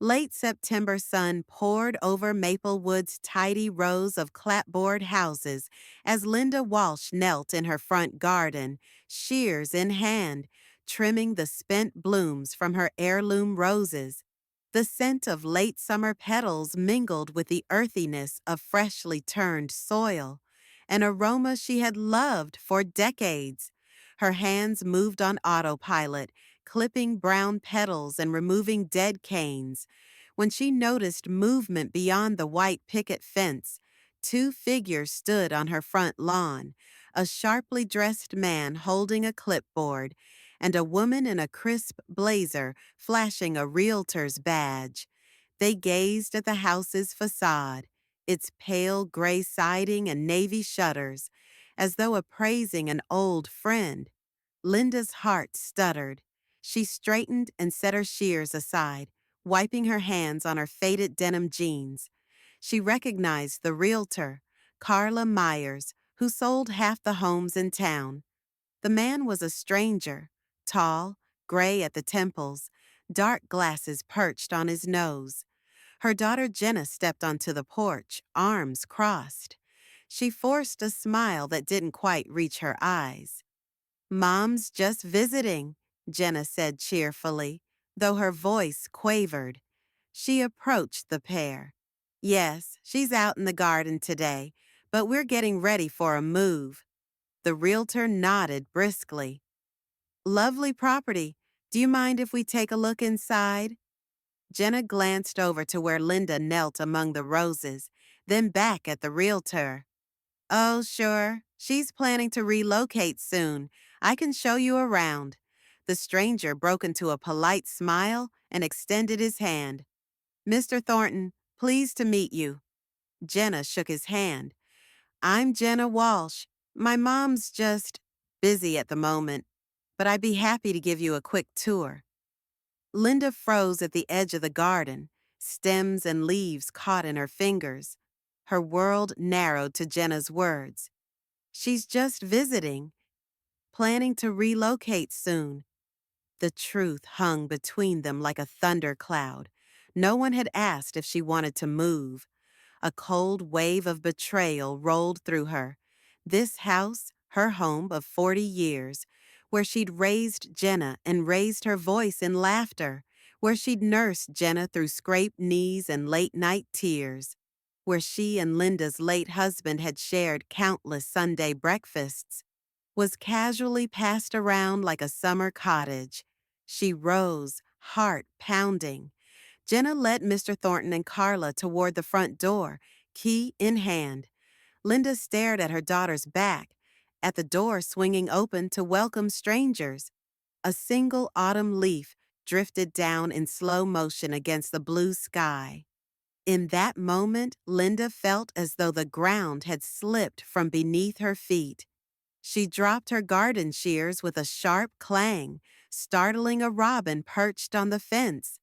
Late September sun poured over Maplewood's tidy rows of clapboard houses as Linda Walsh knelt in her front garden, shears in hand, trimming the spent blooms from her heirloom roses. The scent of late summer petals mingled with the earthiness of freshly turned soil, an aroma she had loved for decades. Her hands moved on autopilot, clipping brown petals and removing dead canes. When she noticed movement beyond the white picket fence, two figures stood on her front lawn, a sharply dressed man holding a clipboard, and a woman in a crisp blazer flashing a realtor's badge. They gazed at the house's facade, its pale gray siding and navy shutters, as though appraising an old friend. Linda's heart stuttered. She straightened and set her shears aside, wiping her hands on her faded denim jeans. She recognized the realtor, Carla Myers, who sold half the homes in town. The man was a stranger, tall, gray at the temples, dark glasses perched on his nose. Her daughter Jenna stepped onto the porch, arms crossed. She forced a smile that didn't quite reach her eyes. "Mom's just visiting," Jenna said cheerfully, though her voice quavered. She approached the pair. "Yes, she's out in the garden today, but we're getting ready for a move." The realtor nodded briskly. "Lovely property. Do you mind if we take a look inside?" Jenna glanced over to where Linda knelt among the roses, then back at the realtor. "Oh, sure. She's planning to relocate soon. I can show you around." The stranger broke into a polite smile and extended his hand. "Mr. Thornton, pleased to meet you." Jenna shook his hand. "I'm Jenna Walsh. My mom's just busy at the moment, but I'd be happy to give you a quick tour." Linda froze at the edge of the garden, stems and leaves caught in her fingers. Her world narrowed to Jenna's words. "She's just visiting, planning to relocate soon." The truth hung between them like a thundercloud. No one had asked if she wanted to move. A cold wave of betrayal rolled through her. This house, her home of 40 years, where she'd raised Jenna and raised her voice in laughter, where she'd nursed Jenna through scraped knees and late-night tears, where she and Linda's late husband had shared countless Sunday breakfasts, was casually passed around like a summer cottage. She rose, heart pounding. Jenna led Mr. Thornton and Carla toward the front door, key in hand. Linda stared at her daughter's back, at the door swinging open to welcome strangers. A single autumn leaf drifted down in slow motion against the blue sky. In that moment, Linda felt as though the ground had slipped from beneath her feet. She dropped her garden shears with a sharp clang, startling a robin perched on the fence.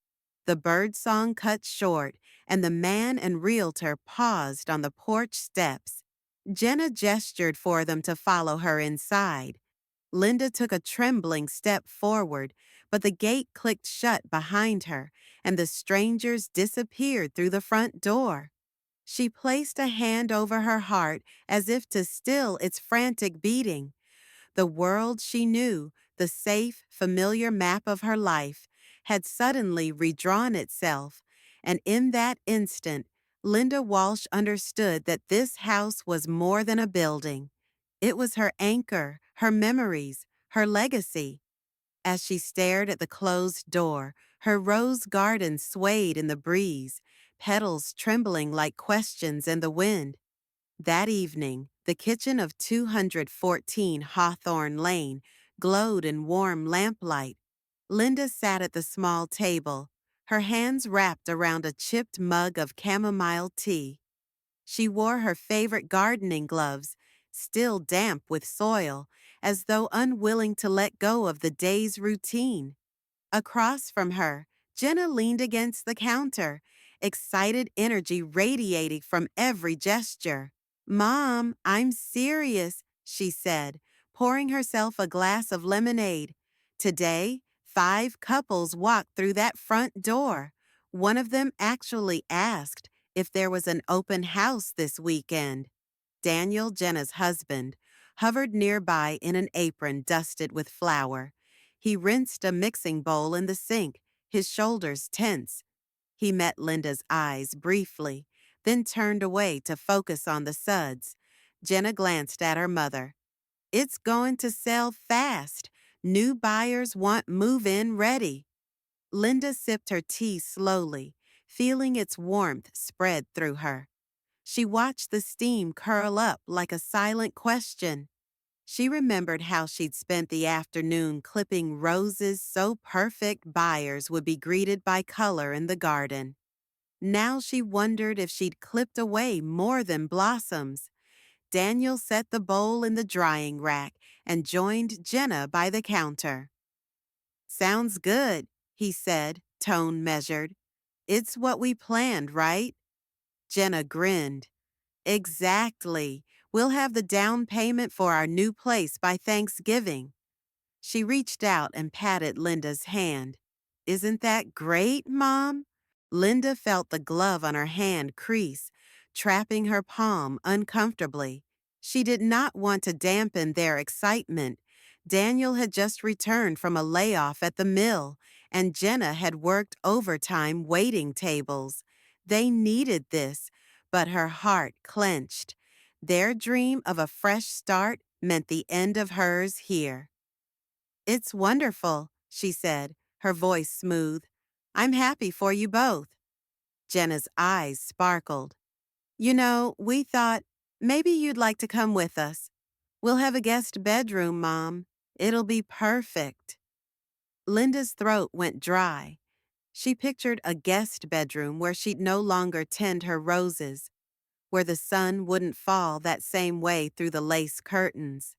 The birdsong cut short, and the man and realtor paused on the porch steps. Jenna gestured for them to follow her inside. Linda took a trembling step forward, but the gate clicked shut behind her, and the strangers disappeared through the front door. She placed a hand over her heart as if to still its frantic beating. The world she knew, the safe, familiar map of her life, had suddenly redrawn itself, and in that instant, Linda Walsh understood that this house was more than a building. It was her anchor, her memories, her legacy. As she stared at the closed door, her rose garden swayed in the breeze, petals trembling like questions in the wind. That evening, the kitchen of 214 Hawthorne Lane glowed in warm lamplight. Linda sat at the small table, her hands wrapped around a chipped mug of chamomile tea. She wore her favorite gardening gloves, still damp with soil, as though unwilling to let go of the day's routine. Across from her, Jenna leaned against the counter, excited energy radiating from every gesture. "Mom, I'm serious," she said, pouring herself a glass of lemonade. "Today, 5 couples walked through that front door. One of them actually asked if there was an open house this weekend. Daniel, Jenna's husband, hovered nearby in an apron dusted with flour. He rinsed a mixing bowl in the sink, his shoulders tense. He met Linda's eyes briefly, then turned away to focus on the suds. Jenna glanced at her mother. It's going to sell fast. New buyers want move-in ready. Linda sipped her tea slowly, feeling its warmth spread through her. She watched the steam curl up like a silent question. She remembered how she'd spent the afternoon clipping roses so perfect buyers would be greeted by color in the garden. Now she wondered if she'd clipped away more than blossoms. Daniel set the bowl in the drying rack and joined Jenna by the counter. Sounds good, he said, tone measured. It's what we planned, right? Jenna grinned. Exactly. We'll have the down payment for our new place by Thanksgiving. She reached out and patted Linda's hand. Isn't that great, Mom? Linda felt the glove on her hand crease, trapping her palm uncomfortably. She did not want to dampen their excitement. Daniel had just returned from a layoff at the mill, and Jenna had worked overtime waiting tables. They needed this, but her heart clenched. Their dream of a fresh start meant the end of hers here. It's wonderful, she said, her voice smooth. I'm happy for you both. Jenna's eyes sparkled. You know, we thought maybe you'd like to come with us. We'll have a guest bedroom, Mom. It'll be perfect. Linda's throat went dry. She pictured a guest bedroom where she'd no longer tend her roses, where the sun wouldn't fall that same way through the lace curtains.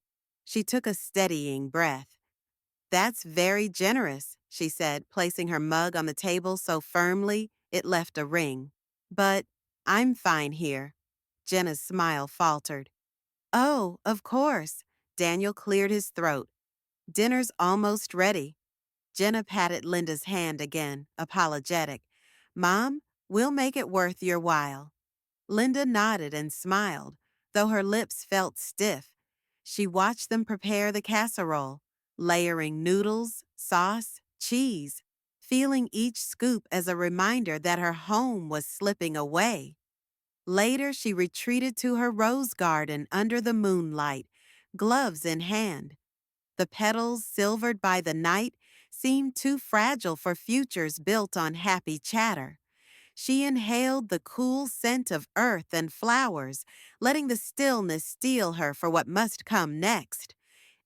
She took a steadying breath. That's very generous, she said, placing her mug on the table so firmly it left a ring. But I'm fine here. Jenna's smile faltered. Oh, of course. Daniel cleared his throat. Dinner's almost ready. Jenna patted Linda's hand again, apologetic. Mom, we'll make it worth your while. Linda nodded and smiled, though her lips felt stiff. She watched them prepare the casserole, layering noodles, sauce, cheese, feeling each scoop as a reminder that her home was slipping away. Later, she retreated to her rose garden under the moonlight, gloves in hand. The petals, silvered by the night, seemed too fragile for futures built on happy chatter. She inhaled the cool scent of earth and flowers, letting the stillness steel her for what must come next.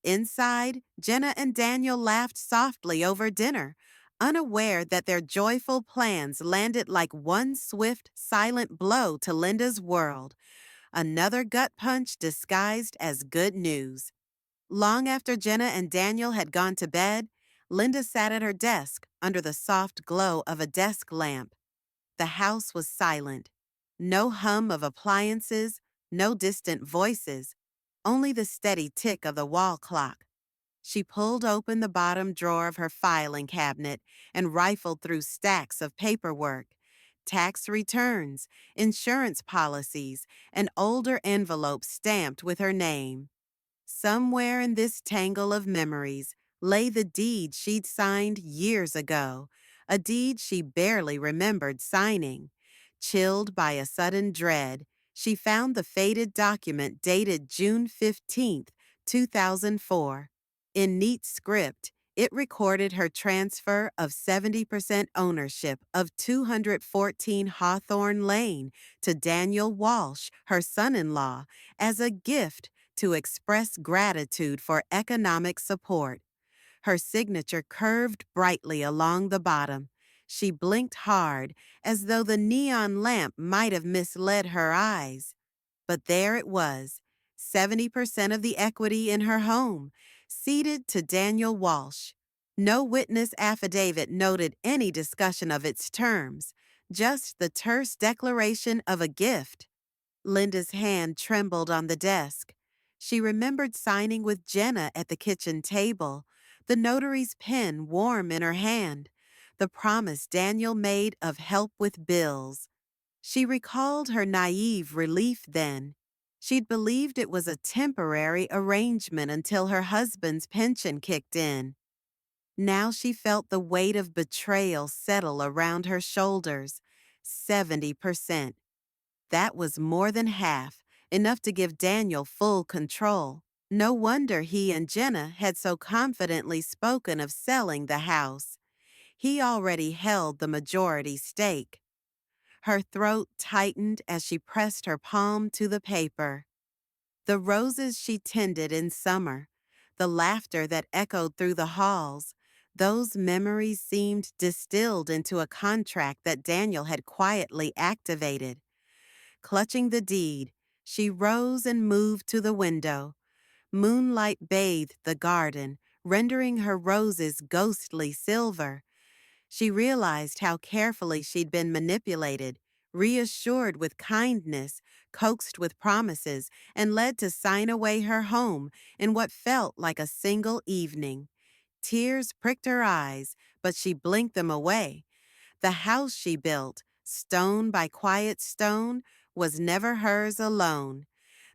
Inside, Jenna and Daniel laughed softly over dinner, unaware that their joyful plans landed like one swift, silent blow to Linda's world, another gut punch disguised as good news. Long after Jenna and Daniel had gone to bed, Linda sat at her desk under the soft glow of a desk lamp. The house was silent. No hum of appliances, no distant voices, only the steady tick of the wall clock. She pulled open the bottom drawer of her filing cabinet and rifled through stacks of paperwork, tax returns, insurance policies, and older envelopes stamped with her name. Somewhere in this tangle of memories lay the deed she'd signed years ago, a deed she barely remembered signing. Chilled by a sudden dread, she found the faded document dated June 15th, 2004. In neat script, it recorded her transfer of 70% ownership of 214 Hawthorne Lane to Daniel Walsh, her son-in-law, as a gift to express gratitude for economic support. Her signature curved brightly along the bottom. She blinked hard, as though the neon lamp might have misled her eyes. But there it was, 70% of the equity in her home, ceded to Daniel Walsh. No witness affidavit noted any discussion of its terms, just the terse declaration of a gift. Linda's hand trembled on the desk. She remembered signing with Jenna at the kitchen table, the notary's pen warm in her hand. the promise Daniel made of help with bills. She recalled her naive relief then. She'd believed it was a temporary arrangement until her husband's pension kicked in. Now she felt the weight of betrayal settle around her shoulders. 70%. That was more than half, enough to give Daniel full control. No wonder he and Jenna had so confidently spoken of selling the house. He already held the majority stake. Her throat tightened as she pressed her palm to the paper. The roses she tended in summer, the laughter that echoed through the halls, those memories seemed distilled into a contract that Daniel had quietly activated. Clutching the deed, she rose and moved to the window. Moonlight bathed the garden, rendering her roses ghostly silver. She realized how carefully she'd been manipulated, reassured with kindness, coaxed with promises, and led to sign away her home in what felt like a single evening. Tears pricked her eyes, but she blinked them away. The house she built, stone by quiet stone, was never hers alone.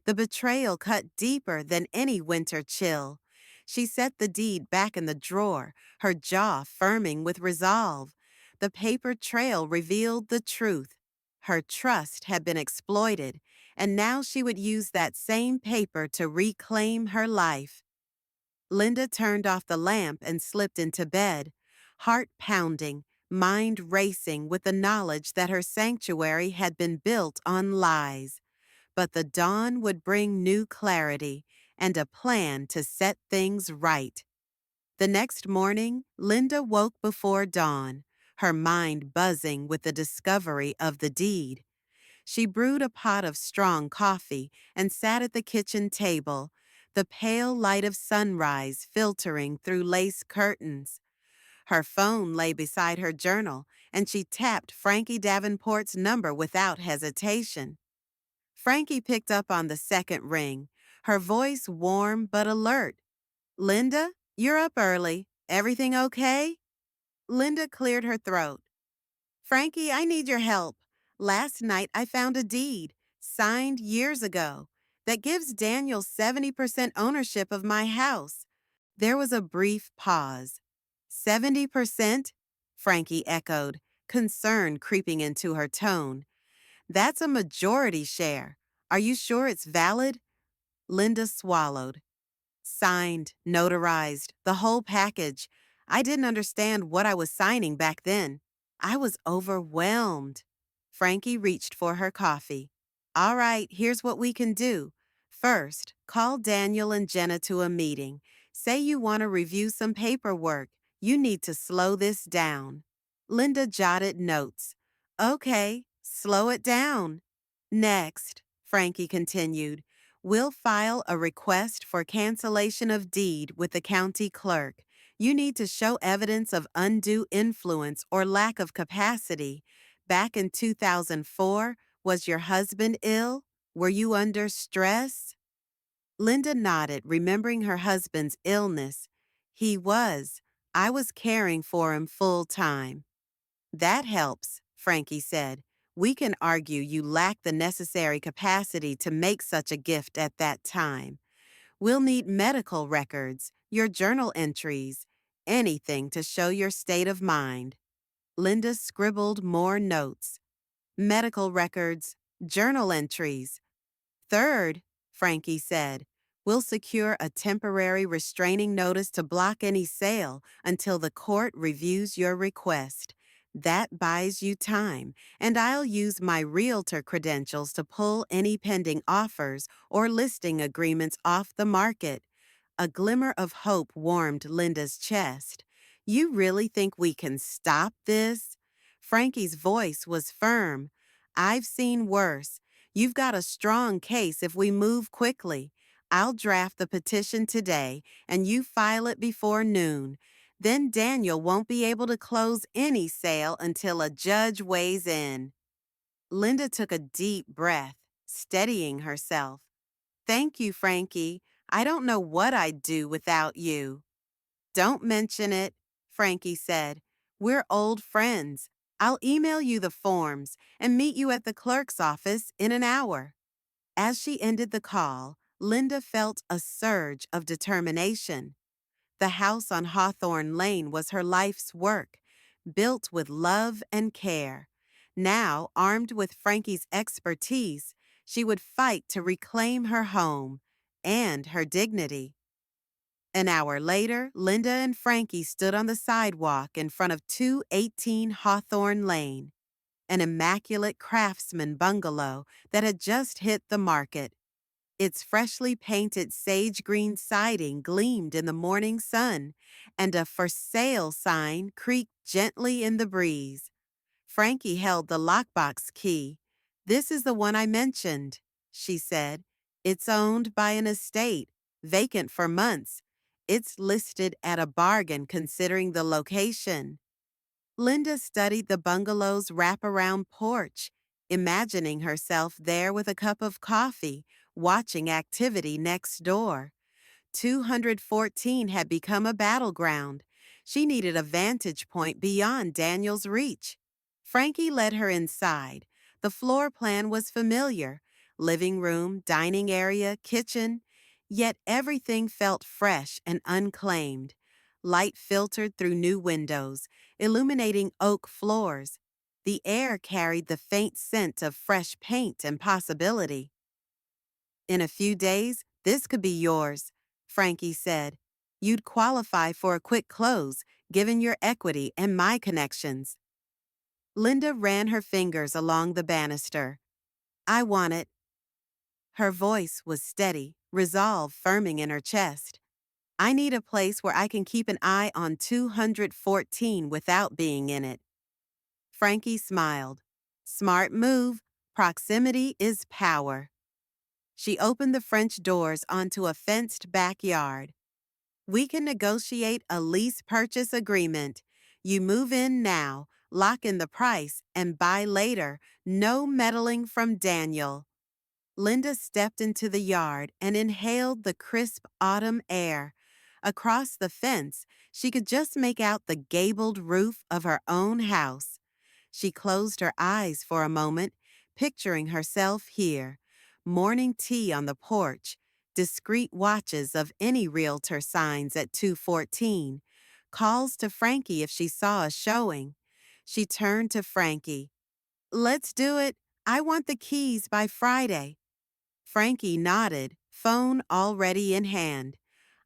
The betrayal cut deeper than any winter chill. She set the deed back in the drawer, her jaw firming with resolve. The paper trail revealed the truth. Her trust had been exploited, and now she would use that same paper to reclaim her life. Linda turned off the lamp and slipped into bed, heart pounding, mind racing with the knowledge that her sanctuary had been built on lies. But the dawn would bring new clarity and a plan to set things right. The next morning, Linda woke before dawn, her mind buzzing with the discovery of the deed. She brewed a pot of strong coffee and sat at the kitchen table, the pale light of sunrise filtering through lace curtains. Her phone lay beside her journal, and she tapped Frankie Davenport's number without hesitation. Frankie picked up on the second ring, her voice warm but alert. "Linda, you're up early. Everything okay?" Linda cleared her throat. "Frankie, I need your help. Last night I found a deed, signed years ago, that gives Daniel 70% ownership of my house." There was a brief pause. 70%? Frankie echoed, concern creeping into her tone. "That's a majority share. Are you sure it's valid?" Linda swallowed. "Signed, notarized, the whole package. I didn't understand what I was signing back then. I was overwhelmed." Frankie reached for her coffee. "All right, here's what we can do. First, call Daniel and Jenna to a meeting. Say you want to review some paperwork. You need to slow this down." Linda jotted notes. "Okay, slow it down." "Next," Frankie continued, "we'll file a request for cancellation of deed with the county clerk. You need to show evidence of undue influence or lack of capacity. Back in 2004, was your husband ill? Were you under stress?" Linda nodded, remembering her husband's illness. "He was. I was caring for him full time." "That helps," Frankie said. "We can argue you lack the necessary capacity to make such a gift at that time. We'll need medical records, your journal entries, anything to show your state of mind." Linda scribbled more notes. Medical records, journal entries. "Third," Frankie said, "we'll secure a temporary restraining notice to block any sale until the court reviews your request. That buys you time, and I'll use my realtor credentials to pull any pending offers or listing agreements off the market." A glimmer of hope warmed Linda's chest. "You really think we can stop this?" Frankie's voice was firm. "I've seen worse. You've got a strong case if we move quickly. I'll draft the petition today, and you file it before noon. Then Daniel won't be able to close any sale until a judge weighs in." Linda took a deep breath, steadying herself. "Thank you, Frankie. I don't know what I'd do without you." "Don't mention it," Frankie said. We're old friends. I'll email you the forms and meet you at the clerk's office in an hour. As she ended the call, Linda felt a surge of determination. The house on Hawthorne Lane was her life's work, built with love and care. Now, armed with Frankie's expertise, she would fight to reclaim her home and her dignity. An hour later, Linda and Frankie stood on the sidewalk in front of 218 Hawthorne Lane, an immaculate craftsman bungalow that had just hit the market. Its freshly painted sage green siding gleamed in the morning sun, and a for sale sign creaked gently in the breeze. Frankie held the lockbox key. "This is the one I mentioned," she said. "It's owned by an estate, vacant for months. It's listed at a bargain considering the location." Linda studied the bungalow's wraparound porch, imagining herself there with a cup of coffee, watching activity next door. 214 had become a battleground. She needed a vantage point beyond Daniel's reach. Frankie led her inside. The floor plan was familiar: living room, dining area, kitchen. Yet everything felt fresh and unclaimed. Light filtered through new windows, illuminating oak floors. The air carried the faint scent of fresh paint and possibility. "In a few days, this could be yours," Frankie said. "You'd qualify for a quick close, given your equity and my connections." Linda ran her fingers along the banister. "I want it." Her voice was steady, resolve firming in her chest. "I need a place where I can keep an eye on 214 without being in it." Frankie smiled. "Smart move. Proximity is power." She opened the French doors onto a fenced backyard. "We can negotiate a lease purchase agreement. You move in now, lock in the price, and buy later. No meddling from Daniel." Linda stepped into the yard and inhaled the crisp autumn air. Across the fence, she could just make out the gabled roof of her own house. She closed her eyes for a moment, picturing herself here. Morning tea on the porch, discreet watches of any realtor signs at 214, calls to Frankie if she saw a showing. She turned to Frankie. "Let's do it. I want the keys by Friday." Frankie nodded, phone already in hand.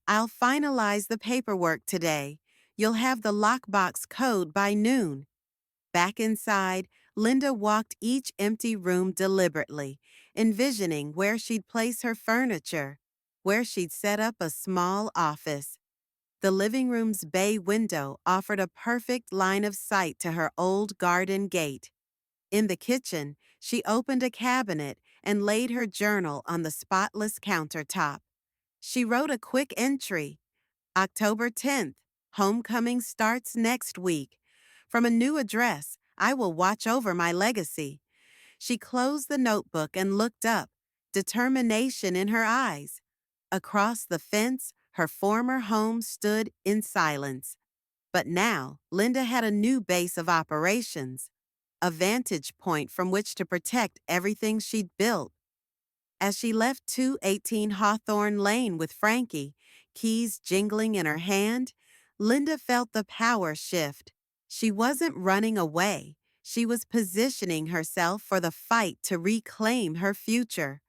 "I'll finalize the paperwork today. You'll have the lockbox code by noon." Back inside, Linda walked each empty room deliberately, envisioning where she'd place her furniture, where she'd set up a small office. The living room's bay window offered a perfect line of sight to her old garden gate. In the kitchen, she opened a cabinet and laid her journal on the spotless countertop. She wrote a quick entry. "October 10th, homecoming starts next week. From a new address, I will watch over my legacy." She closed the notebook and looked up, determination in her eyes. Across the fence, her former home stood in silence. But now, Linda had a new base of operations, a vantage point from which to protect everything she'd built. As she left 218 Hawthorne Lane with Frankie, keys jingling in her hand, Linda felt the power shift. She wasn't running away. She was positioning herself for the fight to reclaim her future.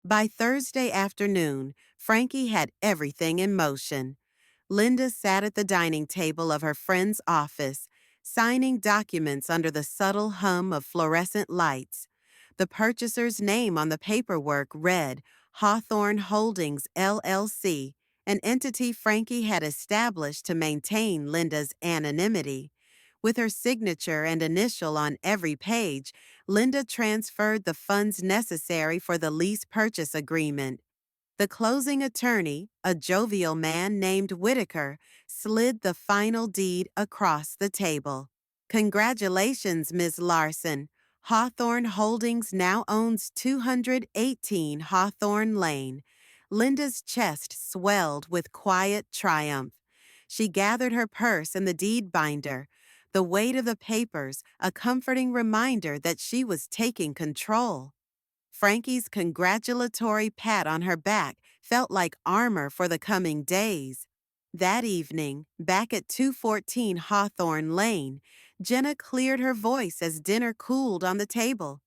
By Thursday afternoon, Frankie had everything in motion. Linda sat at the dining table of her friend's office, signing documents under the subtle hum of fluorescent lights. The purchaser's name on the paperwork read Hawthorne Holdings, LLC, an entity Frankie had established to maintain Linda's anonymity. With her signature and initial on every page, Linda transferred the funds necessary for the lease purchase agreement. The closing attorney, a jovial man named Whitaker, slid the final deed across the table. "Congratulations, Ms. Larson. Hawthorne Holdings now owns 218 Hawthorne Lane." Linda's chest swelled with quiet triumph. She gathered her purse and the deed binder. the weight of the papers a comforting reminder that she was taking control. Frankie's congratulatory pat on her back felt like armor for the coming days. That evening, back at 214 Hawthorne Lane, Jenna cleared her voice as dinner cooled on the table.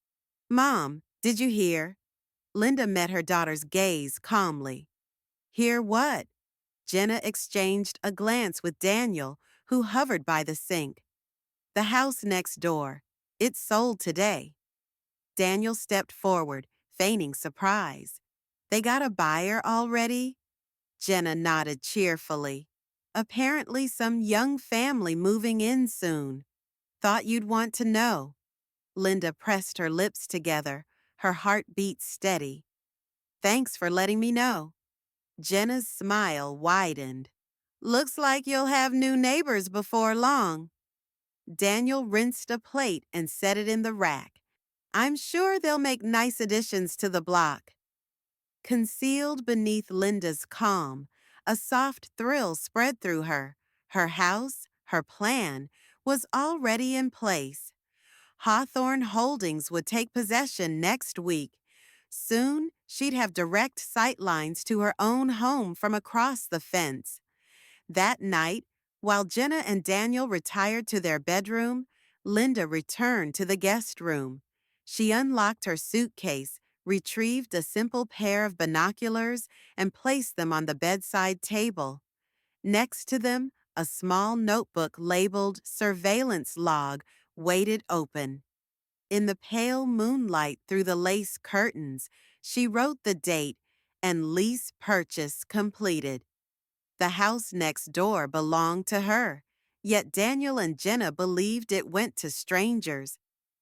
"Mom, did you hear?" Linda met her daughter's gaze calmly. "Hear what?" Jenna exchanged a glance with Daniel, who hovered by the sink. "The house next door. It sold today." Daniel stepped forward, feigning surprise. "They got a buyer already?" Jenna nodded cheerfully. "Apparently some young family moving in soon. Thought you'd want to know." Linda pressed her lips together, her heartbeat steady. "Thanks for letting me know." Jenna's smile widened. "Looks like you'll have new neighbors before long." Daniel rinsed a plate and set it in the rack. "I'm sure they'll make nice additions to the block." Concealed beneath Linda's calm, a soft thrill spread through her. Her house, her plan, was already in place. Hawthorne Holdings would take possession next week. Soon, she'd have direct sight lines to her own home from across the fence. That night, while Jenna and Daniel retired to their bedroom, Linda returned to the guest room. She unlocked her suitcase, retrieved a simple pair of binoculars, and placed them on the bedside table. Next to them, a small notebook labeled Surveillance Log waited open. In the pale moonlight through the lace curtains, she wrote the date and lease purchase completed. The house next door belonged to her, yet Daniel and Jenna believed it went to strangers.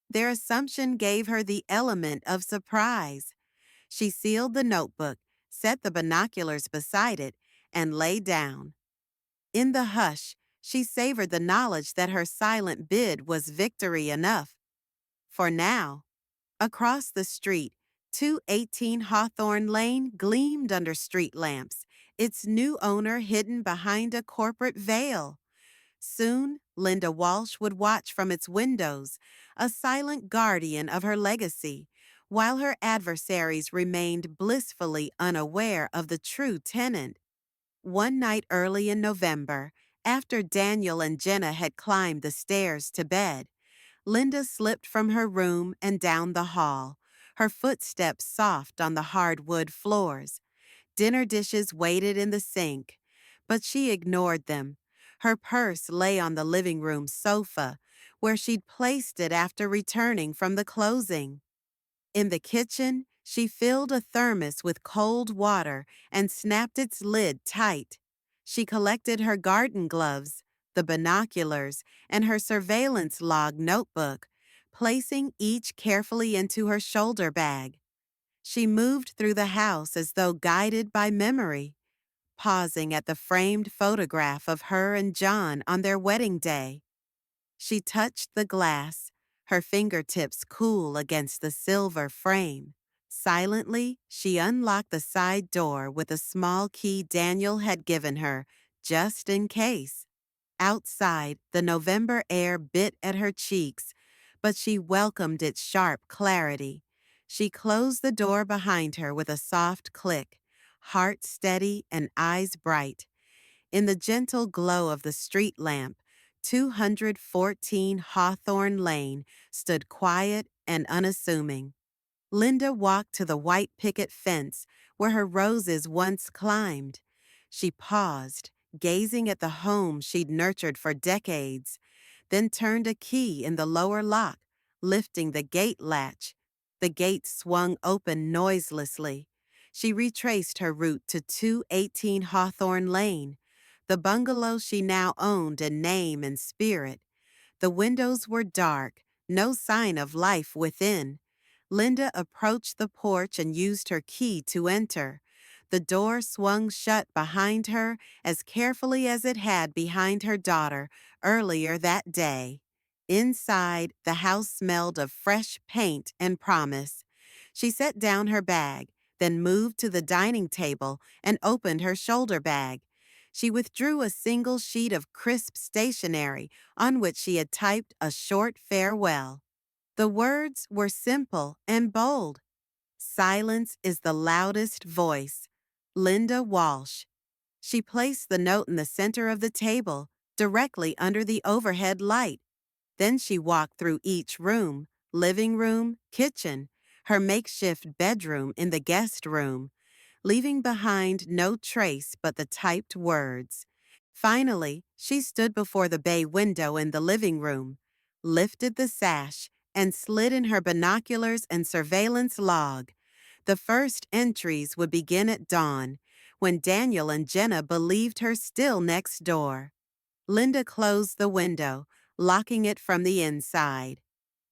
Their assumption gave her the element of surprise. She sealed the notebook, set the binoculars beside it, and lay down. In the hush, she savored the knowledge that her silent bid was victory enough. For now, across the street, 218 Hawthorne Lane gleamed under street lamps, its new owner hidden behind a corporate veil. Soon, Linda Walsh would watch from its windows, a silent guardian of her legacy, while her adversaries remained blissfully unaware of the true tenant. One night early in November, after Daniel and Jenna had climbed the stairs to bed, Linda slipped from her room and down the hall, her footsteps soft on the hardwood floors. Dinner dishes waited in the sink, but she ignored them. Her purse lay on the living room sofa, where she'd placed it after returning from the closing. In the kitchen, she filled a thermos with cold water and snapped its lid tight. She collected her garden gloves, the binoculars, and her surveillance log notebook, placing each carefully into her shoulder bag. She moved through the house as though guided by memory, pausing at the framed photograph of her and John on their wedding day. She touched the glass, her fingertips cool against the silver frame. Silently, she unlocked the side door with a small key Daniel had given her, just in case. Outside, the November air bit at her cheeks, but she welcomed its sharp clarity. She closed the door behind her with a soft click, heart steady and eyes bright. In the gentle glow of the street lamp, 214 Hawthorne Lane stood quiet and unassuming. Linda walked to the white picket fence where her roses once climbed. She paused, gazing at the home she'd nurtured for decades, then turned a key in the lower lock, lifting the gate latch. The gate swung open noiselessly. She retraced her route to 218 Hawthorne Lane, the bungalow she now owned in name and spirit. The windows were dark, no sign of life within. Linda approached the porch and used her key to enter. The door swung shut behind her as carefully as it had behind her daughter earlier that day. Inside, the house smelled of fresh paint and promise. She set down her bag, then moved to the dining table and opened her shoulder bag. She withdrew a single sheet of crisp stationery on which she had typed a short farewell. The words were simple and bold. Silence is the loudest voice. Linda Walsh. She placed the note in the center of the table, directly under the overhead light. Then she walked through each room, living room, kitchen, her makeshift bedroom in the guest room, leaving behind no trace but the typed words. Finally, she stood before the bay window in the living room, lifted the sash, and slid in her binoculars and surveillance log. The first entries would begin at dawn, when Daniel and Jenna believed her still next door. Linda closed the window, locking it from the inside.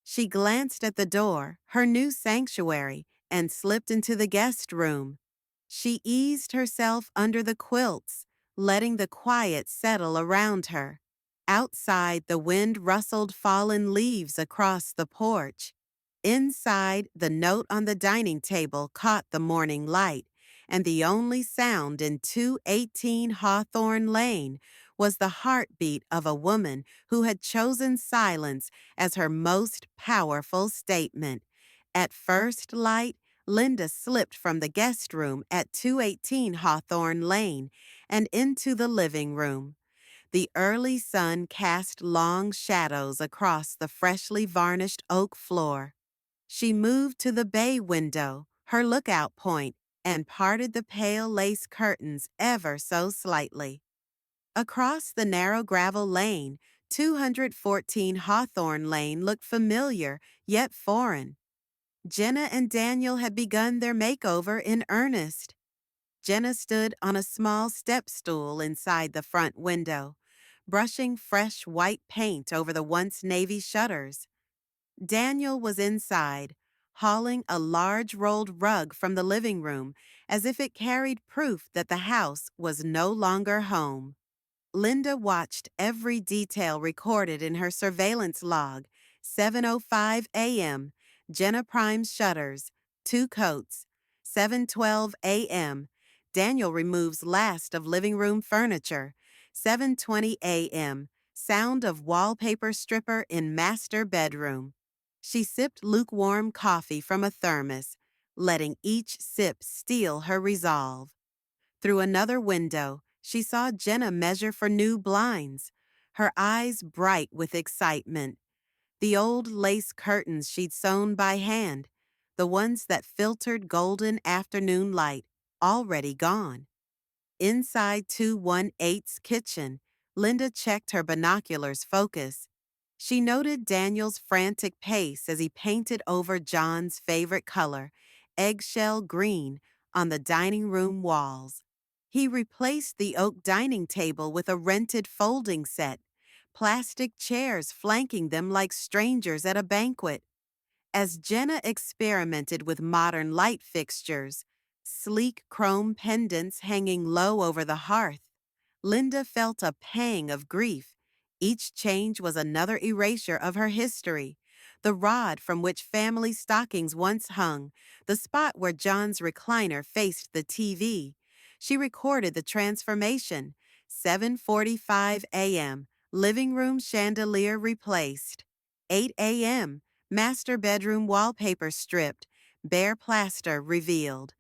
She glanced at the door, her new sanctuary, and slipped into the guest room. She eased herself under the quilts, letting the quiet settle around her. Outside, the wind rustled fallen leaves across the porch. Inside, the note on the dining table caught the morning light, and the only sound in 218 Hawthorne Lane was the heartbeat of a woman who had chosen silence as her most powerful statement. At first light, Linda slipped from the guest room at 218 Hawthorne Lane and into the living room. The early sun cast long shadows across the freshly varnished oak floor. She moved to the bay window, her lookout point, and parted the pale lace curtains ever so slightly. Across the narrow gravel lane, 214 Hawthorne Lane looked familiar yet foreign. Jenna and Daniel had begun their makeover in earnest. Jenna stood on a small step stool inside the front window, brushing fresh white paint over the once navy shutters. Daniel was inside, hauling a large rolled rug from the living room as if it carried proof that the house was no longer home. Linda watched every detail recorded in her surveillance log. 7:05 a.m., Jenna primes shutters, 2 coats. 7:12 a.m., Daniel removes last of living room furniture. 7:20 a.m., sound of wallpaper stripper in master bedroom. She sipped lukewarm coffee from a thermos, letting each sip steel her resolve. Through another window, she saw Jenna measure for new blinds, her eyes bright with excitement. The old lace curtains she'd sewn by hand, the ones that filtered golden afternoon light, already gone. Inside 218's kitchen, Linda checked her binoculars' focus. She noted Daniel's frantic pace as he painted over John's favorite color, eggshell green, on the dining room walls. He replaced the oak dining table with a rented folding set, plastic chairs flanking them like strangers at a banquet. As Jenna experimented with modern light fixtures, sleek chrome pendants hanging low over the hearth, Linda felt a pang of grief. Each change was another erasure of her history. The rod from which family stockings once hung, the spot where John's recliner faced the TV. She recorded the transformation. 7:45 a.m., living room chandelier replaced. 8 a.m., master bedroom wallpaper stripped, bare plaster revealed.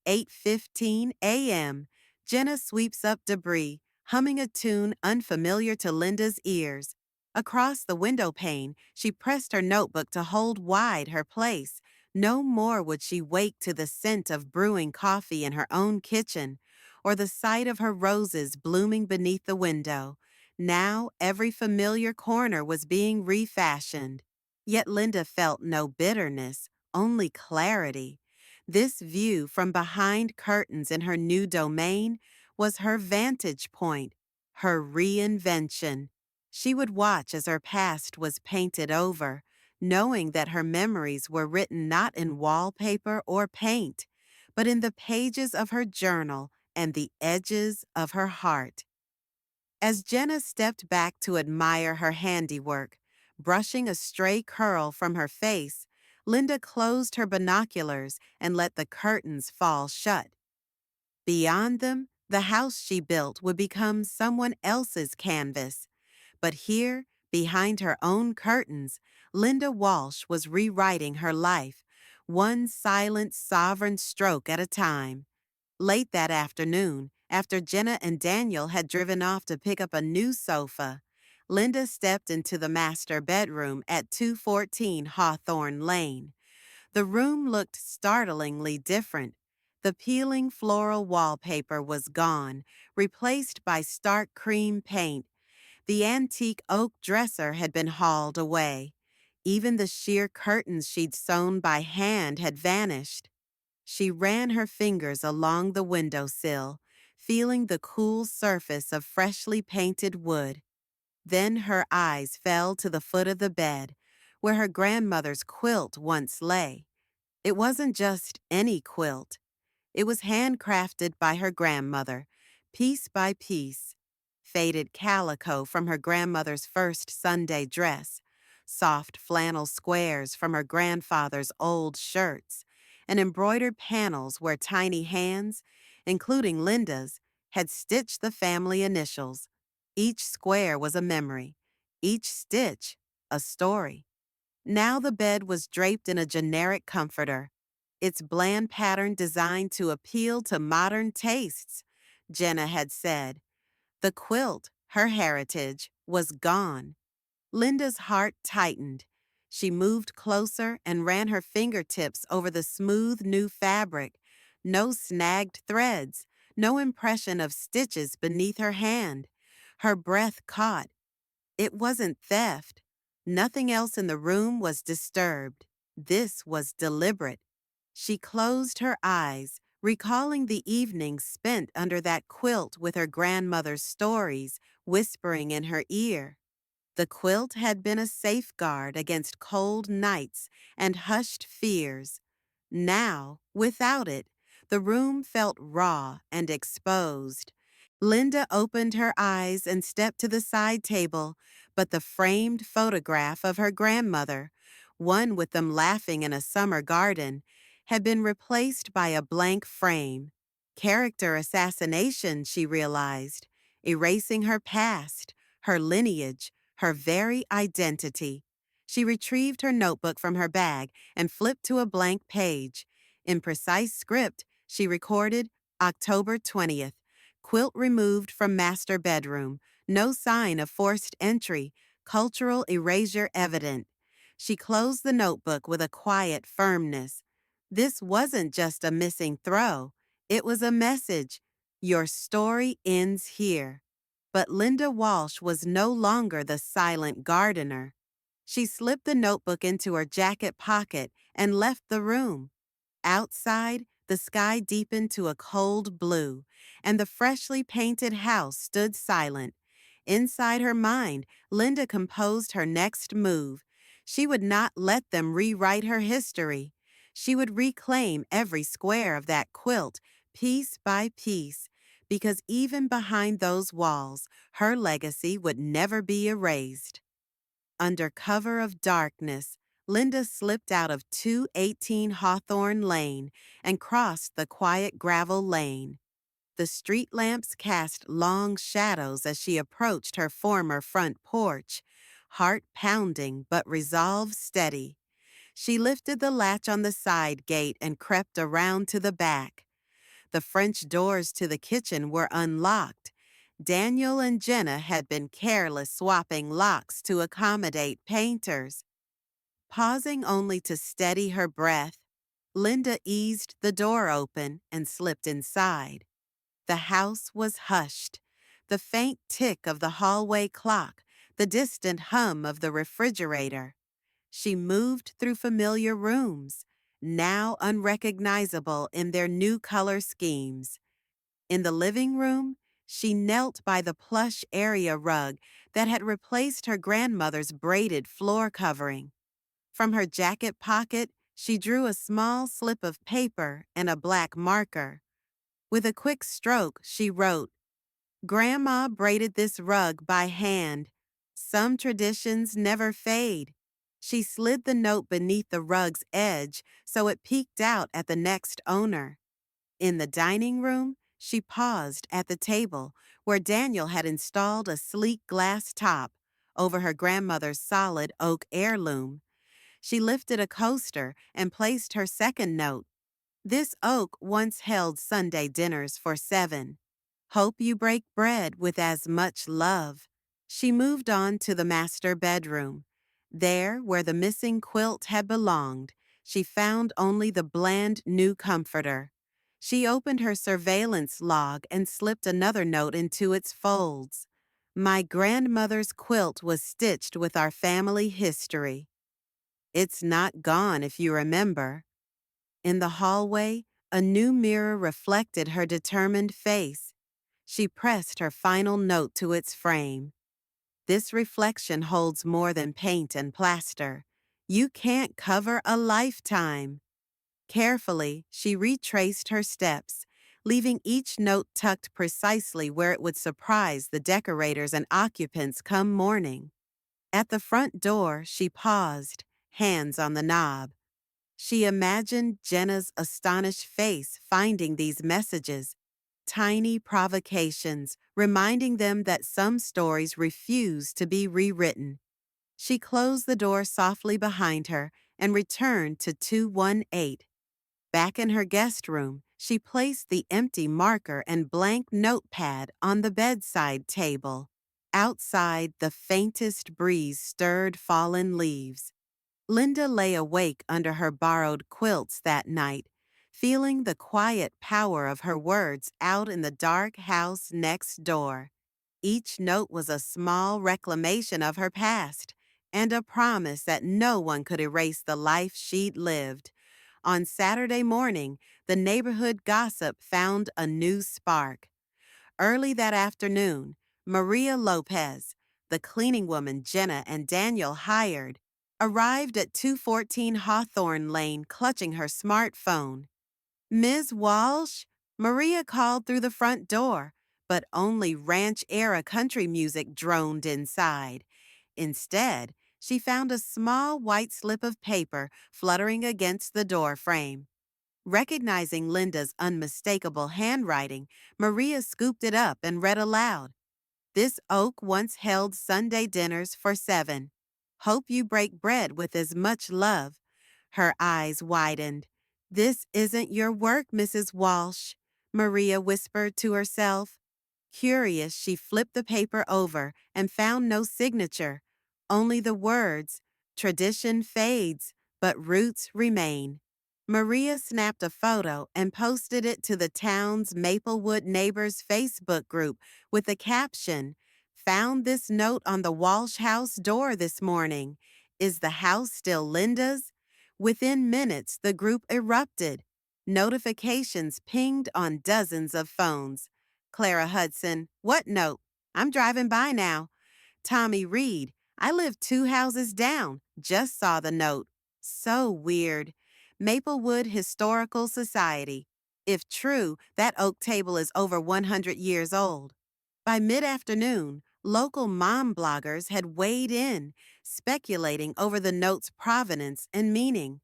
8:15 a.m., Jenna sweeps up debris, humming a tune unfamiliar to Linda's ears. Across the window pane, she pressed her notebook to hold wide her place. No more would she wake to the scent of brewing coffee in her own kitchen, or the sight of her roses blooming beneath the window. Now every familiar corner was being refashioned. Yet Linda felt no bitterness, only clarity. This view from behind curtains in her new domain was her vantage point, her reinvention. She would watch as her past was painted over, knowing that her memories were written not in wallpaper or paint, but in the pages of her journal and the edges of her heart. As Jenna stepped back to admire her handiwork, brushing a stray curl from her face, Linda closed her binoculars and let the curtains fall shut. Beyond them, The house she built would become someone else's canvas. But here, behind her own curtains, Linda Walsh was rewriting her life, one silent, sovereign stroke at a time. Late that afternoon, after Jenna and Daniel had driven off to pick up a new sofa, Linda stepped into the master bedroom at 214 Hawthorne Lane. The room looked startlingly different. The peeling floral wallpaper was gone, replaced by stark cream paint. The antique oak dresser had been hauled away. Even the sheer curtains she'd sewn by hand had vanished. She ran her fingers along the windowsill, feeling the cool surface of freshly painted wood. Then her eyes fell to the foot of the bed, where her grandmother's quilt once lay. It wasn't just any quilt. It was handcrafted by her grandmother, piece by piece. Faded calico from her grandmother's first Sunday dress, soft flannel squares from her grandfather's old shirts, and embroidered panels where tiny hands, including Linda's, had stitched the family initials. Each square was a memory, each stitch a story. Now the bed was draped in a generic comforter, its bland pattern designed to appeal to modern tastes, Jenna had said. The quilt, her heritage, was gone. Linda's heart tightened. She moved closer and ran her fingertips over the smooth new fabric. No snagged threads, no impression of stitches beneath her hand. Her breath caught. It wasn't theft. Nothing else in the room was disturbed. This was deliberate. She closed her eyes, recalling the evenings spent under that quilt with her grandmother's stories whispering in her ear. The quilt had been a safeguard against cold nights and hushed fears. Now, without it, the room felt raw and exposed. Linda opened her eyes and stepped to the side table, but the framed photograph of her grandmother, one with them laughing in a summer garden, had been replaced by a blank frame. Character assassination, she realized, erasing her past, her lineage, her very identity. She retrieved her notebook from her bag and flipped to a blank page. In precise script, she recorded October 20th. Quilt removed from master bedroom. No sign of forced entry. Cultural erasure evident. She closed the notebook with a quiet firmness. This wasn't just a missing throw. It was a message. Your story ends here. But Linda Walsh was no longer the silent gardener. She slipped the notebook into her jacket pocket and left the room. Outside, the sky deepened to a cold blue, and the freshly painted house stood silent. Inside her mind, Linda composed her next move. She would not let them rewrite her history. She would reclaim every square of that quilt, piece by piece, because even behind those walls, her legacy would never be erased. Under cover of darkness, Linda slipped out of 218 Hawthorne Lane and crossed the quiet gravel lane. The street lamps cast long shadows as she approached her former front porch, heart pounding but resolve steady. She lifted the latch on the side gate and crept around to the back. The French doors to the kitchen were unlocked. Daniel and Jenna had been careless swapping locks to accommodate painters. Pausing only to steady her breath, Linda eased the door open and slipped inside. The house was hushed. The faint tick of the hallway clock, the distant hum of the refrigerator. She moved through familiar rooms, now unrecognizable in their new color schemes. In the living room, she knelt by the plush area rug that had replaced her grandmother's braided floor covering. From her jacket pocket, she drew a small slip of paper and a black marker. With a quick stroke, she wrote, "Grandma braided this rug by hand. Some traditions never fade." She slid the note beneath the rug's edge so it peeked out at the next owner. In the dining room, She paused at the table where Daniel had installed a sleek glass top over her grandmother's solid oak heirloom. She lifted a coaster and placed her second note. This oak once held Sunday dinners for 7. Hope you break bread with as much love. She moved on to the master bedroom. There, where the missing quilt had belonged, she found only the bland new comforter. She opened her surveillance log and slipped another note into its folds. My grandmother's quilt was stitched with our family history. It's not gone, if you remember. In the hallway, a new mirror reflected her determined face. She pressed her final note to its frame. This reflection holds more than paint and plaster. You can't cover a lifetime. Carefully, she retraced her steps, leaving each note tucked precisely where it would surprise the decorators and occupants come morning. At the front door, she paused, hands on the knob. She imagined Jenna's astonished face finding these messages, tiny provocations, reminding them that some stories refuse to be rewritten. She closed the door softly behind her and returned to 218. Back in her guest room, she placed the empty marker and blank notepad on the bedside table. Outside, the faintest breeze stirred fallen leaves. Linda lay awake under her borrowed quilts that night, feeling the quiet power of her words out in the dark house next door. Each note was a small reclamation of her past and a promise that no one could erase the life she'd lived. On Saturday morning, the neighborhood gossip found a new spark. Early that afternoon, Maria Lopez, the cleaning woman Jenna and Daniel hired, arrived at 214 Hawthorne Lane clutching her smartphone. Ms. Walsh? Maria called through the front door, but only ranch-era country music droned inside. Instead, she found a small white slip of paper fluttering against the door frame. Recognizing Linda's unmistakable handwriting, Maria scooped it up and read aloud. This oak once held Sunday dinners for 7. Hope you break bread with as much love. Her eyes widened. This isn't your work, Mrs. Walsh, Maria whispered to herself. Curious, she flipped the paper over and found no signature, only the words, tradition fades, but roots remain. Maria snapped a photo and posted it to the town's Maplewood Neighbors Facebook group with the caption, "Found this note on the Walsh house door this morning. Is the house still Linda's?" Within minutes, the group erupted. Notifications pinged on dozens of phones. Clara Hudson, "What note? I'm driving by now." Tommy Reed, "I live 2 houses down. Just saw the note. So weird." Maplewood Historical Society. If true, that oak table is over 100 years old. By mid-afternoon, local mom bloggers had weighed in, speculating over the note's provenance and meaning.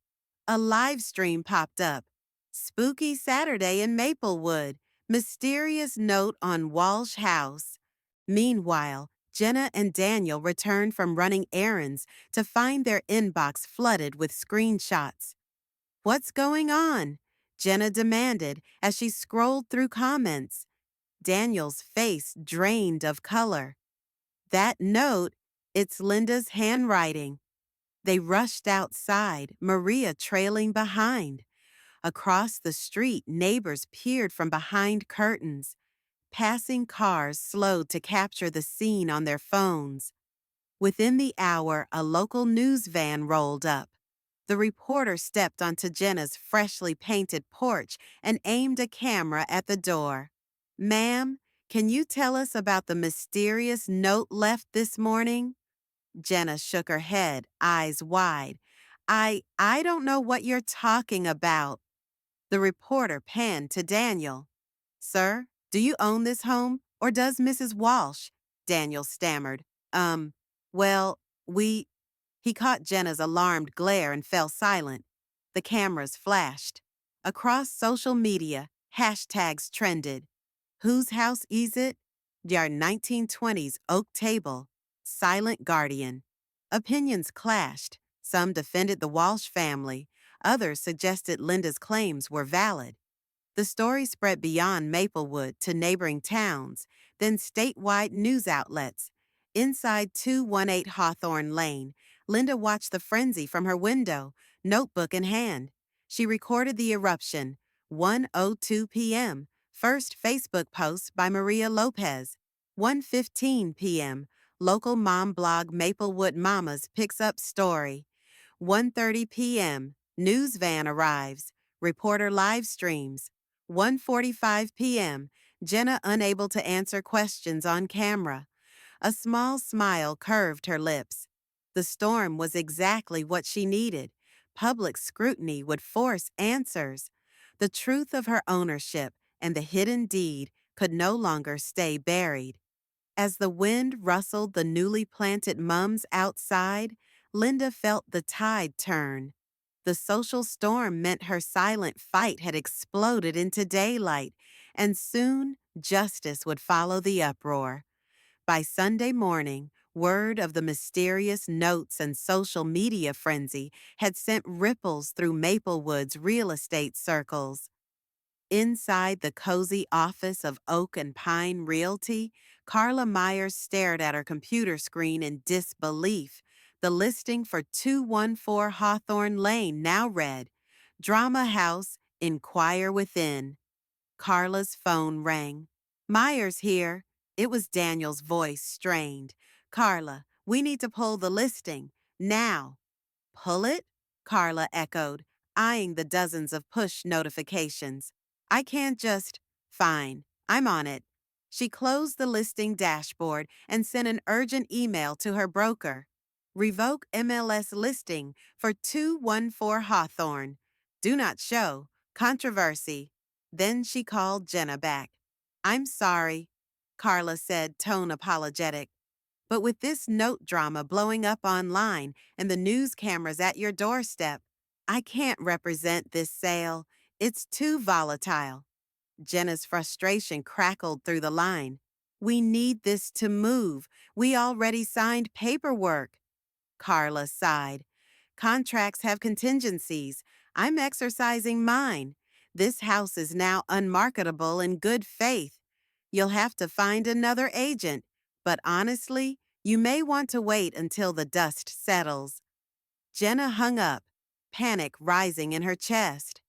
A live stream popped up. Spooky Saturday in Maplewood. Mysterious note on Walsh House. Meanwhile, Jenna and Daniel returned from running errands to find their inbox flooded with screenshots. "What's going on?" Jenna demanded as she scrolled through comments. Daniel's face drained of color. "That note, it's Linda's handwriting." They rushed outside, Maria trailing behind. Across the street, neighbors peered from behind curtains. Passing cars slowed to capture the scene on their phones. Within the hour, a local news van rolled up. The reporter stepped onto Jenna's freshly painted porch and aimed a camera at the door. "Ma'am, can you tell us about the mysterious note left this morning?" Jenna shook her head, eyes wide. I don't know what you're talking about." The reporter panned to Daniel. "Sir, do you own this home, or does Mrs. Walsh?" Daniel stammered. Well, we..." He caught Jenna's alarmed glare and fell silent. The cameras flashed. Across social media, hashtags trended. Whose house is it? Der 1920s oak table. Silent guardian. Opinions clashed. Some defended the Walsh family. Others suggested Linda's claims were valid. The story spread beyond Maplewood to neighboring towns, then statewide news outlets. Inside 218 Hawthorne Lane, Linda watched the frenzy from her window, notebook in hand. She recorded the eruption, 1:02 p.m., first Facebook post by Maria Lopez. 1:15 p.m., local mom blog Maplewood Mamas picks up story. 1:30 p.m., news van arrives, reporter live streams. 1:45 p.m., Jenna unable to answer questions on camera. A small smile curved her lips. The storm was exactly what she needed. Public scrutiny would force answers. The truth of her ownership and the hidden deed could no longer stay buried. As the wind rustled the newly planted mums outside, Linda felt the tide turn. The social storm meant her silent fight had exploded into daylight, and soon justice would follow the uproar. By Sunday morning, word of the mysterious notes and social media frenzy had sent ripples through Maplewood's real estate circles. Inside the cozy office of Oak and Pine Realty, Carla Myers stared at her computer screen in disbelief. The listing for 214 Hawthorne Lane now read, Drama House, Inquire Within. Carla's phone rang. Myers here. It was Daniel's voice, strained. Carla, we need to pull the listing. Now. Pull it? Carla echoed, eyeing the dozens of push notifications. I can't just. Fine, I'm on it. She closed the listing dashboard and sent an urgent email to her broker. Revoke MLS listing for 214 Hawthorne. Do not show. Controversy. Then she called Jenna back. I'm sorry, Carla said, tone apologetic. But with this note drama blowing up online and the news cameras at your doorstep, I can't represent this sale. It's too volatile. Jenna's frustration crackled through the line. We need this to move. We already signed paperwork. Carla sighed. Contracts have contingencies. I'm exercising mine. This house is now unmarketable in good faith. You'll have to find another agent, but honestly, you may want to wait until the dust settles. Jenna hung up, panic rising in her chest.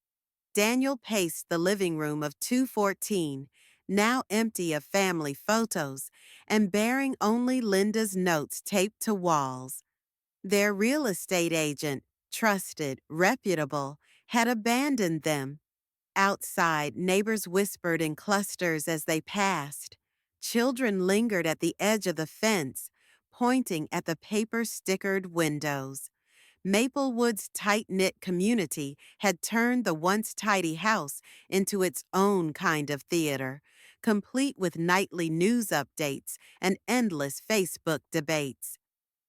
Daniel paced the living room of 214, now empty of family photos and bearing only Linda's notes taped to walls. Their real estate agent, trusted, reputable, had abandoned them. Outside, neighbors whispered in clusters as they passed. Children lingered at the edge of the fence, pointing at the paper-stickered windows. Maplewood's tight-knit community had turned the once tidy house into its own kind of theater, complete with nightly news updates and endless Facebook debates.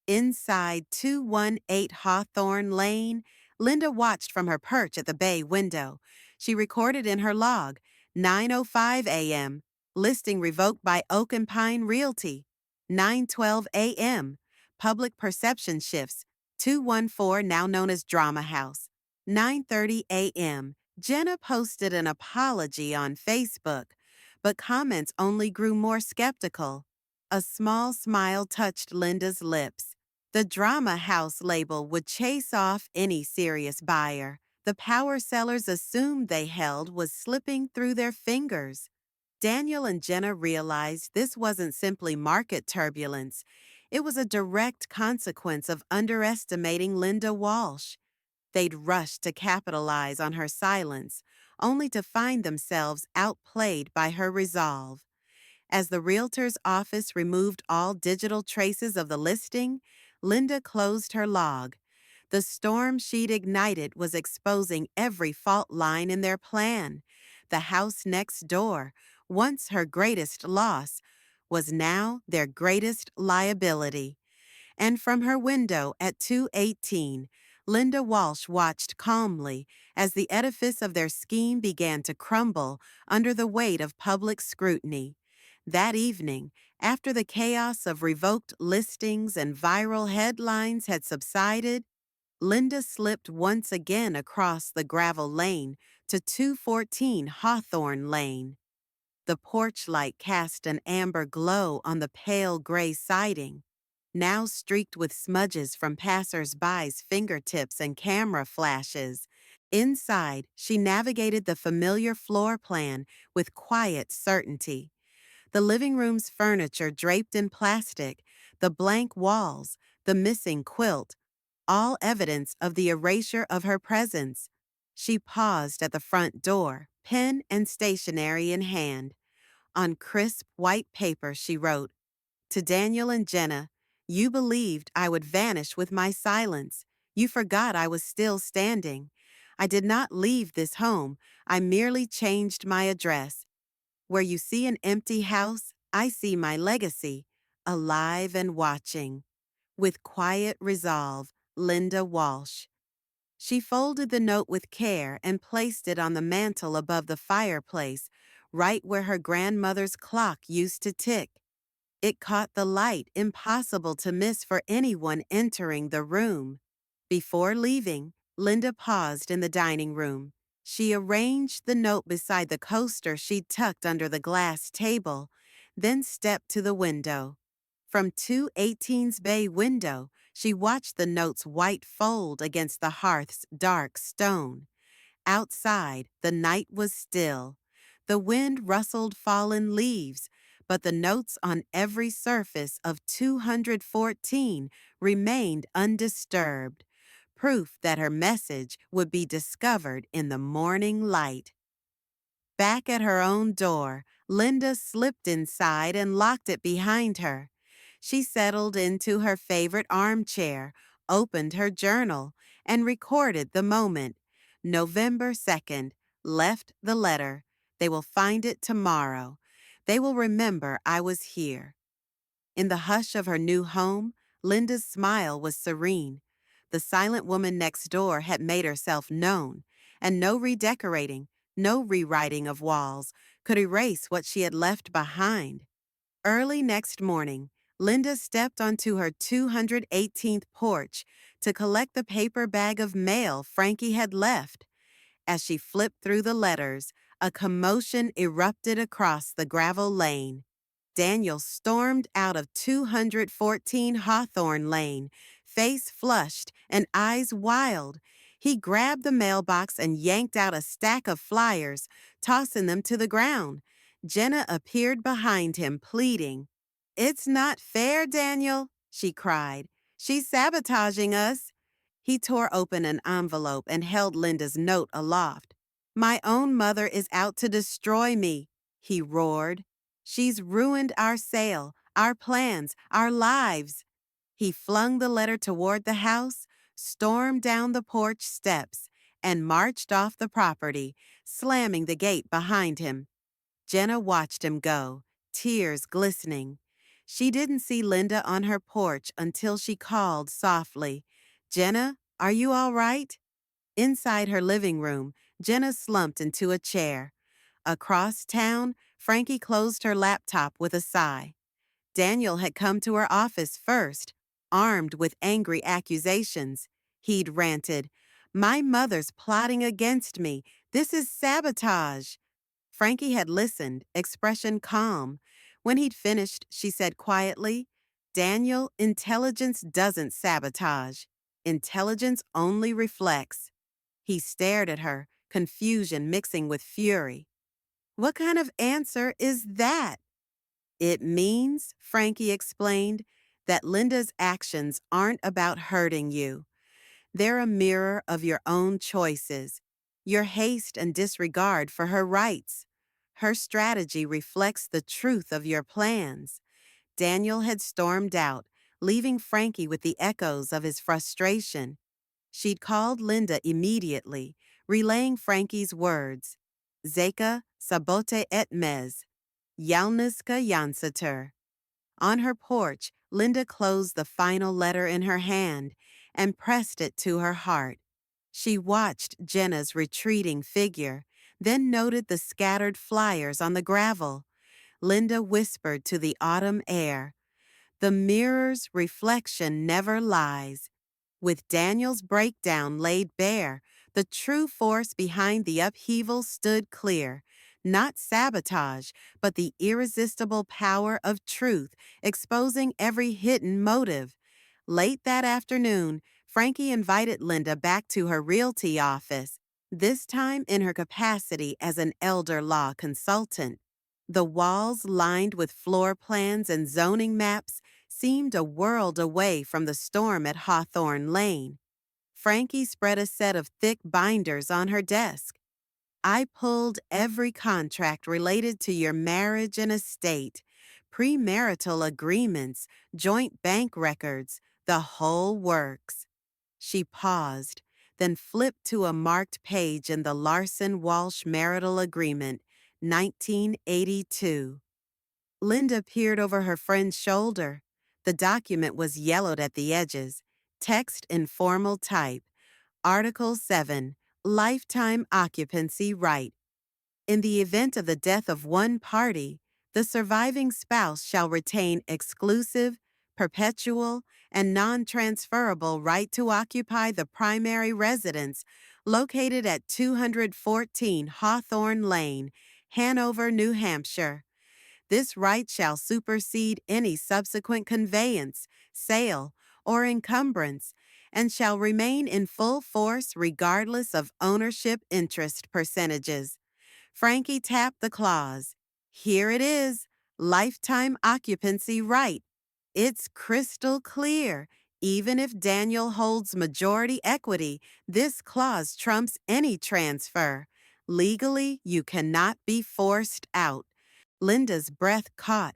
Inside 218 Hawthorne Lane, Linda watched from her perch at the bay window. She recorded in her log, 9:05 a.m., listing revoked by Oak and Pine Realty. 9:12 a.m., public perception shifts, 214 now known as Drama House. 9:30 a.m., Jenna posted an apology on Facebook, but comments only grew more skeptical. A small smile touched Linda's lips. The Drama House label would chase off any serious buyer. The power sellers assumed they held was slipping through their fingers. Daniel and Jenna realized this wasn't simply market turbulence. It was a direct consequence of underestimating Linda Walsh. They'd rushed to capitalize on her silence, only to find themselves outplayed by her resolve. As the realtor's office removed all digital traces of the listing, Linda closed her log. The storm she'd ignited was exposing every fault line in their plan. The house next door, once her greatest loss, was now their greatest liability. And from her window at 218, Linda Walsh watched calmly as the edifice of their scheme began to crumble under the weight of public scrutiny. That evening, after the chaos of revoked listings and viral headlines had subsided, Linda slipped once again across the gravel lane to 214 Hawthorne Lane. The porch light cast an amber glow on the pale gray siding, now streaked with smudges from passers-by's fingertips and camera flashes. Inside, she navigated the familiar floor plan with quiet certainty. The living room's furniture draped in plastic, the blank walls, the missing quilt, all evidence of the erasure of her presence. She paused at the front door, pen and stationery in hand. On crisp white paper, she wrote, "To Daniel and Jenna, you believed I would vanish with my silence. You forgot I was still standing. I did not leave this home. I merely changed my address. Where you see an empty house, I see my legacy, alive and watching. With quiet resolve, Linda Walsh." She folded the note with care and placed it on the mantel above the fireplace, right where her grandmother's clock used to tick. It caught the light impossible to miss for anyone entering the room. Before leaving, Linda paused in the dining room. She arranged the note beside the coaster she'd tucked under the glass table, then stepped to the window. From 218's bay window, she watched the note's white fold against the hearth's dark stone. Outside, the night was still. The wind rustled fallen leaves, but the notes on every surface of 214 remained undisturbed, proof that her message would be discovered in the morning light. Back at her own door, Linda slipped inside and locked it behind her. She settled into her favorite armchair, opened her journal, and recorded the moment. November 2nd, left the letter. They will find it tomorrow. They will remember I was here. In the hush of her new home, Linda's smile was serene. The silent woman next door had made herself known, and no redecorating, no rewriting of walls could erase what she had left behind. Early next morning, Linda stepped onto her 218th porch to collect the paper bag of mail Frankie had left. As she flipped through the letters, a commotion erupted across the gravel lane. Daniel stormed out of 214 Hawthorne Lane, face flushed and eyes wild. He grabbed the mailbox and yanked out a stack of flyers, tossing them to the ground. Jenna appeared behind him, pleading. "It's not fair, Daniel," she cried. "She's sabotaging us." He tore open an envelope and held Linda's note aloft. "My own mother is out to destroy me," he roared. "She's ruined our sale, our plans, our lives." He flung the letter toward the house, stormed down the porch steps, and marched off the property, slamming the gate behind him. Jenna watched him go, tears glistening. She didn't see Linda on her porch until she called softly, "Jenna, are you all right?" Inside her living room, Jenna slumped into a chair. Across town, Frankie closed her laptop with a sigh. Daniel had come to her office first, armed with angry accusations. He'd ranted, "My mother's plotting against me. This is sabotage." Frankie had listened, expression calm. When he'd finished, she said quietly, "Daniel, intelligence doesn't sabotage. Intelligence only reflects." He stared at her, confusion mixing with fury. "What kind of answer is that?" "It means," Frankie explained, "that Linda's actions aren't about hurting you. They're a mirror of your own choices, your haste and disregard for her rights. Her strategy reflects the truth of your plans." Daniel had stormed out, leaving Frankie with the echoes of his frustration. She'd called Linda immediately, relaying Frankie's words. "Zeka sabote et mez. Yalniska yansater." On her porch, Linda closed the final letter in her hand and pressed it to her heart. She watched Jenna's retreating figure, then noted the scattered flyers on the gravel. Linda whispered to the autumn air, "The mirror's reflection never lies." With Daniel's breakdown laid bare, the true force behind the upheaval stood clear. Not sabotage, but the irresistible power of truth, exposing every hidden motive. Late that afternoon, Frankie invited Linda back to her realty office, this time in her capacity as an elder law consultant. The walls lined with floor plans and zoning maps seemed a world away from the storm at Hawthorne Lane. Frankie spread a set of thick binders on her desk. "I pulled every contract related to your marriage and estate, premarital agreements, joint bank records, the whole works." She paused, then flipped to a marked page in the Larson-Walsh marital agreement, 1982. Linda peered over her friend's shoulder. The document was yellowed at the edges, text in formal type. Article 7, Lifetime Occupancy Right. In the event of the death of one party, the surviving spouse shall retain exclusive, perpetual, and non-transferable right to occupy the primary residence located at 214 Hawthorne Lane, Hanover, New Hampshire. This right shall supersede any subsequent conveyance, sale, or encumbrance, and shall remain in full force regardless of ownership interest percentages. Frankie tapped the clause. Here it is, lifetime occupancy right. It's crystal clear. Even if Daniel holds majority equity, this clause trumps any transfer. Legally, you cannot be forced out. Linda's breath caught.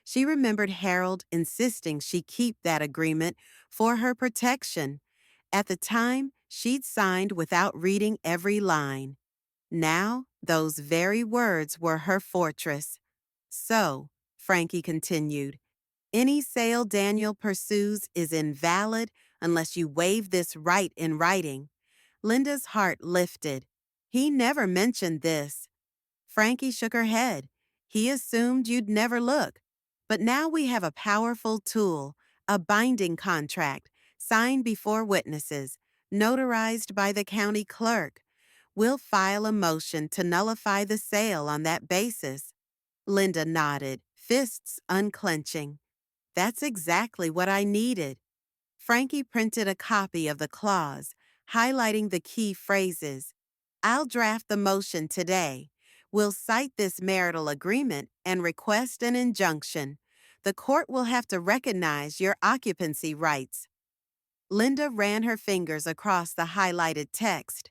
She remembered Harold insisting she keep that agreement for her protection. At the time, she'd signed without reading every line. Now, those very words were her fortress. "So," Frankie continued, "any sale Daniel pursues is invalid unless you waive this right in writing." Linda's heart lifted. He never mentioned this. Frankie shook her head. He assumed you'd never look. But now we have a powerful tool, a binding contract, signed before witnesses, notarized by the county clerk. We'll file a motion to nullify the sale on that basis. Linda nodded, fists unclenching. That's exactly what I needed. Frankie printed a copy of the clause, highlighting the key phrases. "I'll draft the motion today. We'll cite this marital agreement and request an injunction. The court will have to recognize your occupancy rights." Linda ran her fingers across the highlighted text.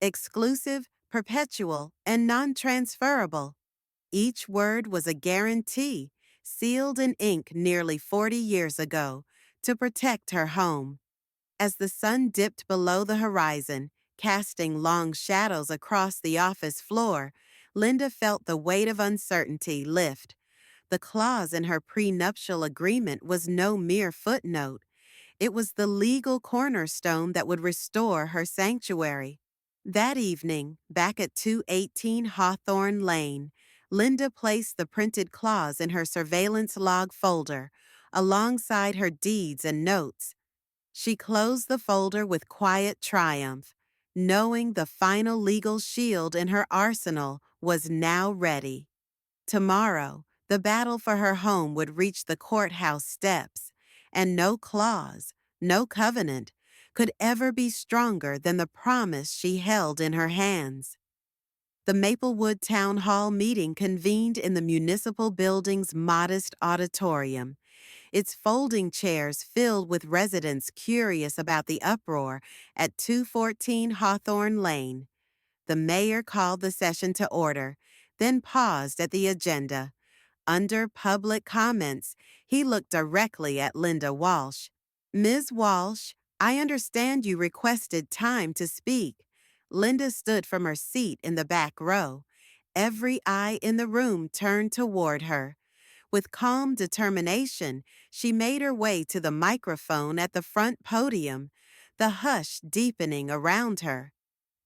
Exclusive, perpetual, and non-transferable. Each word was a guarantee, sealed in ink nearly 40 years ago, to protect her home. As the sun dipped below the horizon, casting long shadows across the office floor, Linda felt the weight of uncertainty lift. The clause in her prenuptial agreement was no mere footnote. It was the legal cornerstone that would restore her sanctuary. That evening, back at 218 Hawthorne Lane, Linda placed the printed clause in her surveillance log folder, alongside her deeds and notes. She closed the folder with quiet triumph, knowing the final legal shield in her arsenal was now ready. Tomorrow, the battle for her home would reach the courthouse steps, and no clause, no covenant, could ever be stronger than the promise she held in her hands. The Maplewood Town Hall meeting convened in the municipal building's modest auditorium, its folding chairs filled with residents curious about the uproar at 214 Hawthorne Lane. The mayor called the session to order, then paused at the agenda. Under public comments, he looked directly at Linda Walsh. "Ms. Walsh, I understand you requested time to speak." Linda stood from her seat in the back row. Every eye in the room turned toward her. With calm determination, she made her way to the microphone at the front podium. the hush deepening around her.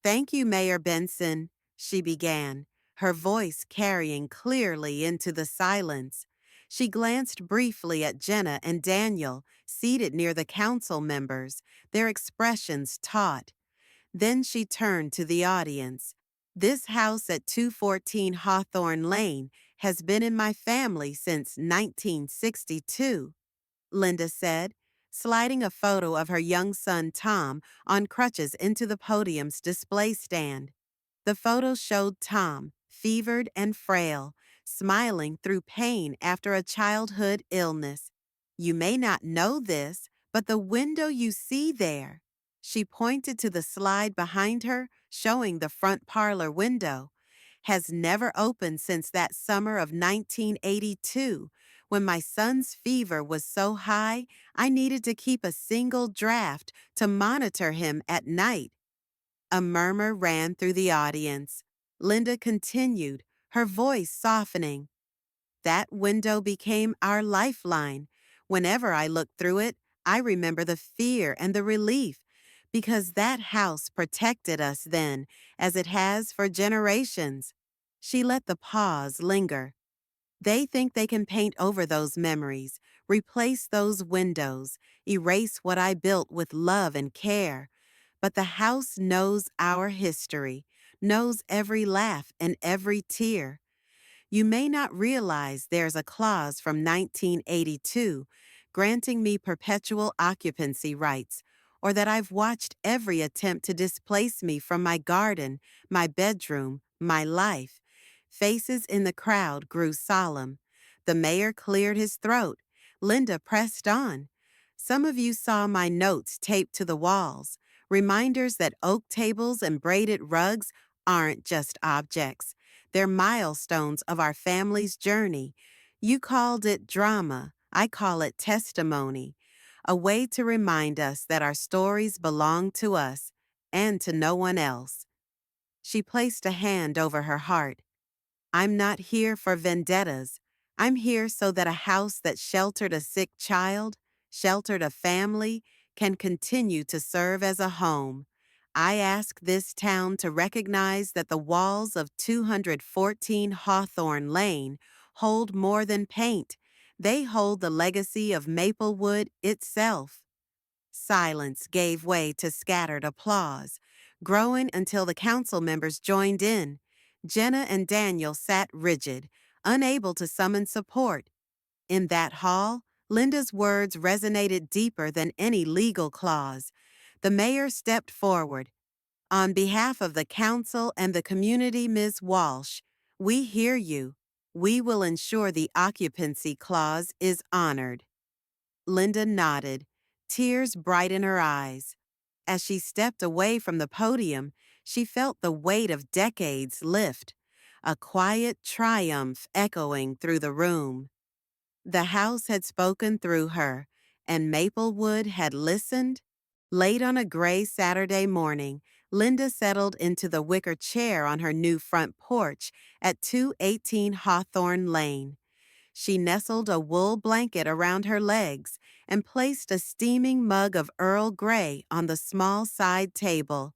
"Thank you, Mayor Benson," she began, her voice carrying clearly into the silence. She glanced briefly at Jenna and Daniel, seated near the council members, their expressions taut. Then she turned to the audience. "This house at 214 Hawthorne Lane has been in my family since 1962, Linda said, sliding a photo of her young son Tom on crutches into the podium's display stand. The photo showed Tom, fevered and frail, smiling through pain after a childhood illness. "You may not know this, but the window you see there," she pointed to the slide behind her, showing the front parlor window, "has never opened since that summer of 1982, when my son's fever was so high I needed to keep a single draft to monitor him at night." A murmur ran through the audience. Linda continued, her voice softening. "That window became our lifeline. Whenever I look through it, I remember the fear and the relief, because that house protected us then, as it has for generations." She let the pause linger. "They think they can paint over those memories, replace those windows, erase what I built with love and care. But the house knows our history, knows every laugh and every tear. You may not realize there's a clause from 1982 granting me perpetual occupancy rights, or that I've watched every attempt to displace me from my garden, my bedroom, my life." Faces in the crowd grew solemn. The mayor cleared his throat. Linda pressed on. "Some of you saw my notes taped to the walls, reminders that oak tables and braided rugs aren't just objects. They're milestones of our family's journey. You called it drama. I call it testimony. A way to remind us that our stories belong to us and to no one else." She placed a hand over her heart. "I'm not here for vendettas. I'm here so that a house that sheltered a sick child, sheltered a family, can continue to serve as a home. I ask this town to recognize that the walls of 214 Hawthorne Lane hold more than paint. They hold the legacy of Maplewood itself." Silence gave way to scattered applause, growing until the council members joined in. Jenna and Daniel sat rigid, unable to summon support. In that hall, Linda's words resonated deeper than any legal clause. The mayor stepped forward. "On behalf of the council and the community, Ms. Walsh, we hear you. We will ensure the occupancy clause is honored." Linda nodded, tears bright in her eyes. As she stepped away from the podium, she felt the weight of decades lift, a quiet triumph echoing through the room. The house had spoken through her, and Maplewood had listened. Late on a gray Saturday morning, Linda settled into the wicker chair on her new front porch at 218 Hawthorne Lane. She nestled a wool blanket around her legs and placed a steaming mug of Earl Grey on the small side table.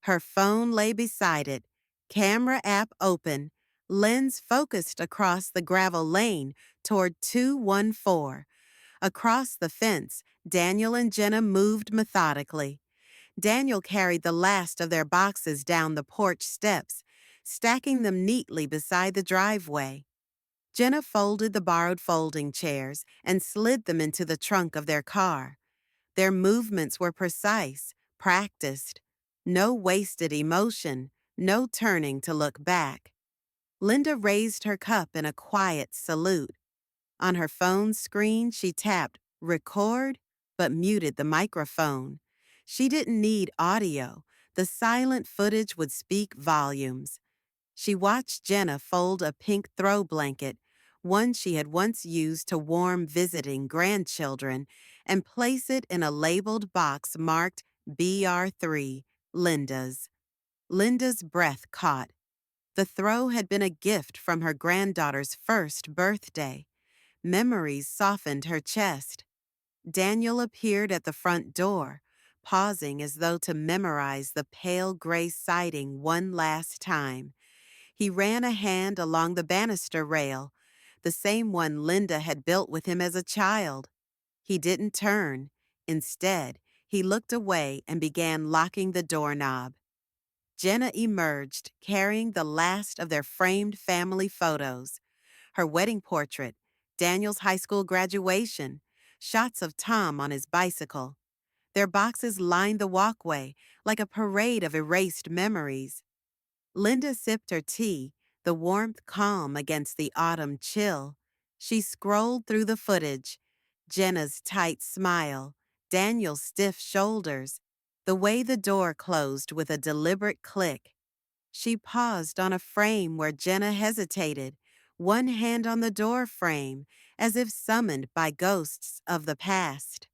Her phone lay beside it, camera app open, lens focused across the gravel lane toward 214. Across the fence, Daniel and Jenna moved methodically. Daniel carried the last of their boxes down the porch steps, stacking them neatly beside the driveway. Jenna folded the borrowed folding chairs and slid them into the trunk of their car. Their movements were precise, practiced. No wasted emotion, no turning to look back. Linda raised her cup in a quiet salute. On her phone screen, she tapped record, but muted the microphone. She didn't need audio. The silent footage would speak volumes. She watched Jenna fold a pink throw blanket, one she had once used to warm visiting grandchildren, and place it in a labeled box marked BR3, Linda's. Linda's breath caught. The throw had been a gift from her granddaughter's first birthday. Memories softened her chest. Daniel appeared at the front door, pausing as though to memorize the pale gray siding one last time. He ran a hand along the banister rail, the same one Linda had built with him as a child. He didn't turn. Instead, he looked away and began locking the doorknob. Jenna emerged, carrying the last of their framed family photos: her wedding portrait, Daniel's high school graduation, shots of Tom on his bicycle. Their boxes lined the walkway like a parade of erased memories. Linda sipped her tea, the warmth calm against the autumn chill. She scrolled through the footage: Jenna's tight smile, Daniel's stiff shoulders, the way the door closed with a deliberate click. She paused on a frame where Jenna hesitated, one hand on the door frame, as if summoned by ghosts of the past.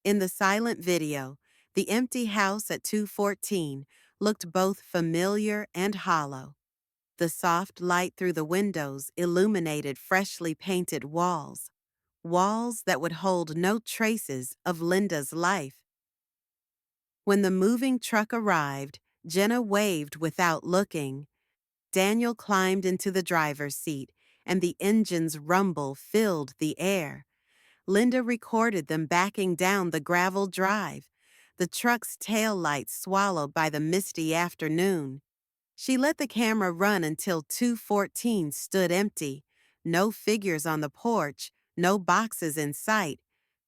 In the silent video, the empty house at 214 looked both familiar and hollow. The soft light through the windows illuminated freshly painted walls, walls that would hold no traces of Linda's life. When the moving truck arrived, Jenna waved without looking. Daniel climbed into the driver's seat, and the engine's rumble filled the air. Linda recorded them backing down the gravel drive, the truck's tail lights swallowed by the misty afternoon. She let the camera run until 214 stood empty, no figures on the porch, no boxes in sight,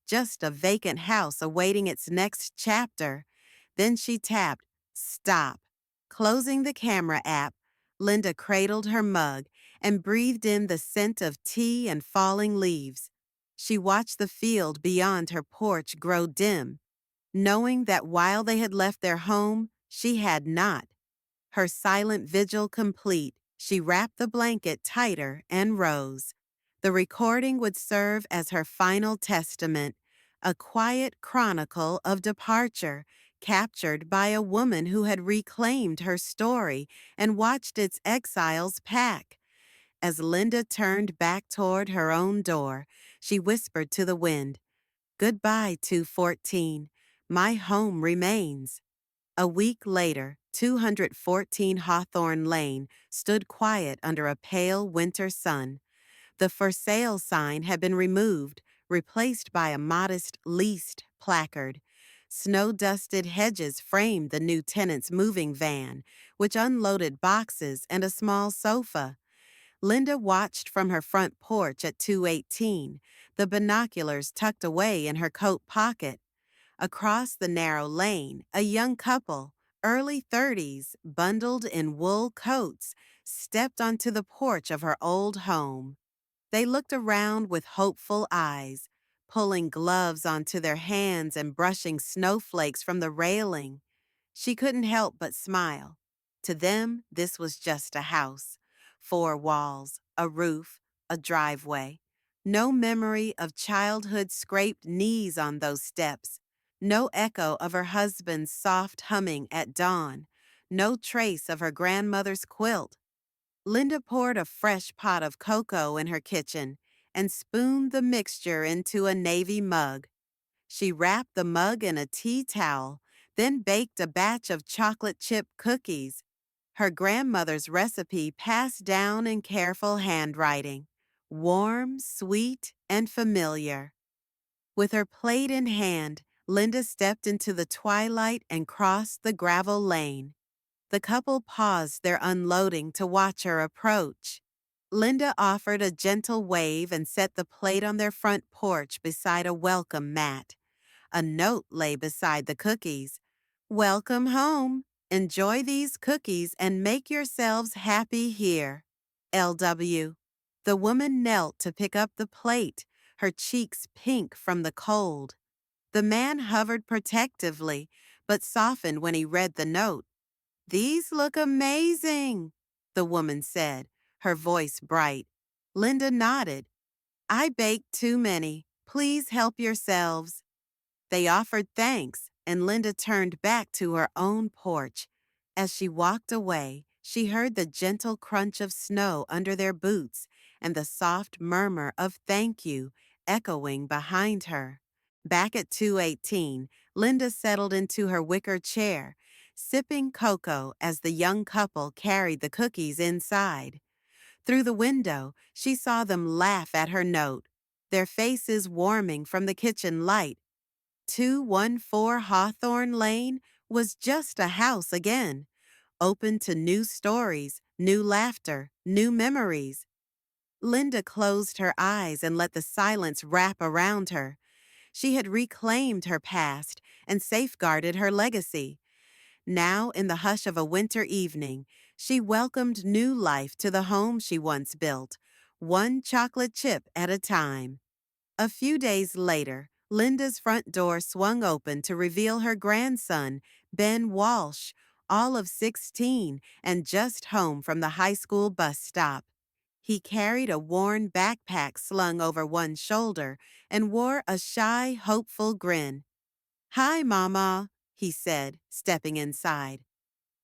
just a vacant house awaiting its next chapter. Then she tapped stop. Closing the camera app, Linda cradled her mug and breathed in the scent of tea and falling leaves. She watched the field beyond her porch grow dim, knowing that while they had left their home, she had not. Her silent vigil complete, she wrapped the blanket tighter and rose. The recording would serve as her final testament, a quiet chronicle of departure, captured by a woman who had reclaimed her story and watched its exiles pack. As Linda turned back toward her own door, she whispered to the wind, "Goodbye, 214. My home remains." A week later, 214 Hawthorne Lane stood quiet under a pale winter sun. The for sale sign had been removed, replaced by a modest leased placard. Snow-dusted hedges framed the new tenant's moving van, which unloaded boxes and a small sofa. Linda watched from her front porch at 218, the binoculars tucked away in her coat pocket. Across the narrow lane, a young couple, early 30s, bundled in wool coats, stepped onto the porch of her old home. They looked around with hopeful eyes, pulling gloves onto their hands and brushing snowflakes from the railing. She couldn't help but smile. To them, this was just a house. 4 walls, a roof, a driveway. No memory of childhood's scraped knees on those steps. No echo of her husband's soft humming at dawn. No trace of her grandmother's quilt. Linda poured a fresh pot of cocoa in her kitchen and spooned the mixture into a navy mug. She wrapped the mug in a tea towel, then baked a batch of chocolate chip cookies, her grandmother's recipe passed down in careful handwriting, warm, sweet, and familiar. With her plate in hand, Linda stepped into the twilight and crossed the gravel lane. The couple paused their unloading to watch her approach. Linda offered a gentle wave and set the plate on their front porch beside a welcome mat. A note lay beside the cookies. "Welcome home. Enjoy these cookies and make yourselves happy here. L.W." The woman knelt to pick up the plate, her cheeks pink from the cold. The man hovered protectively, but softened when he read the note. "These look amazing," the woman said, her voice bright. Linda nodded. "I baked too many. Please help yourselves." They offered thanks, and Linda turned back to her own porch. As she walked away, she heard the gentle crunch of snow under their boots and the soft murmur of thank you echoing behind her. Back at 218, Linda settled into her wicker chair, sipping cocoa as the young couple carried the cookies inside. Through the window, she saw them laugh at her note, their faces warming from the kitchen light. 214 Hawthorne Lane was just a house again, open to new stories, new laughter, new memories. Linda closed her eyes and let the silence wrap around her. She had reclaimed her past and safeguarded her legacy. Now, in the hush of a winter evening, she welcomed new life to the home she once built, one chocolate chip at a time. A few days later, Linda's front door swung open to reveal her grandson, Ben Walsh, all of 16 and just home from the high school bus stop. He carried a worn backpack slung over one shoulder and wore a shy, hopeful grin. "Hi, Mama," he said, stepping inside.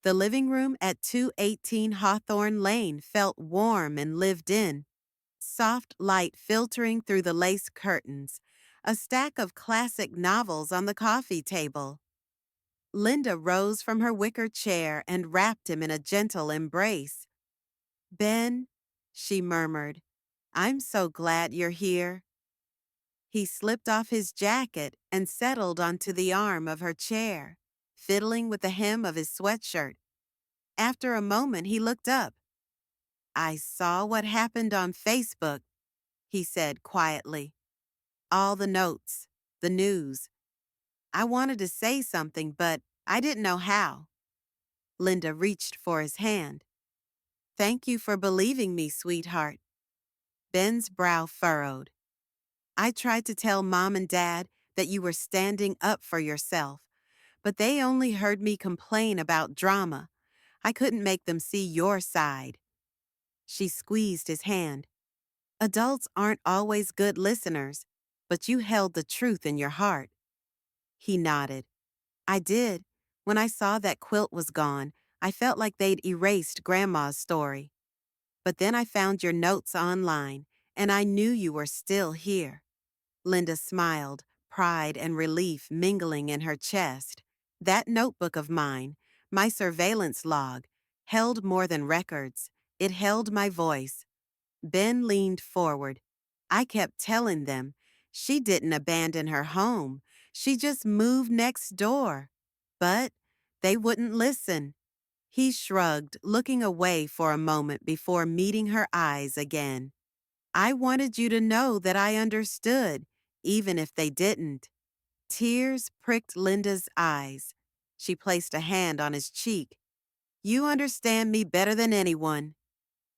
The living room at 218 Hawthorne Lane felt warm and lived in. Soft light filtering through the lace curtains, a stack of classic novels on the coffee table. Linda rose from her wicker chair and wrapped him in a gentle embrace. "Ben," she murmured, "I'm so glad you're here." He slipped off his jacket and settled onto the arm of her chair, fiddling with the hem of his sweatshirt. After a moment, he looked up. "I saw what happened on Facebook," he said quietly. "All the notes, the news. I wanted to say something, but I didn't know how." Linda reached for his hand. "Thank you for believing me, sweetheart." Ben's brow furrowed. "I tried to tell Mom and Dad that you were standing up for yourself, but they only heard me complain about drama. I couldn't make them see your side." She squeezed his hand. "Adults aren't always good listeners, but you held the truth in your heart." He nodded. "I did. When I saw that quilt was gone, I felt like they'd erased Grandma's story. But then I found your notes online, and I knew you were still here." Linda smiled, pride and relief mingling in her chest. "That notebook of mine, my surveillance log, held more than records. It held my voice." Ben leaned forward. "I kept telling them, she didn't abandon her home. She just moved next door." But they wouldn't listen. He shrugged, looking away for a moment before meeting her eyes again. "I wanted you to know that I understood, even if they didn't." Tears pricked Linda's eyes. She placed a hand on his cheek. "You understand me better than anyone."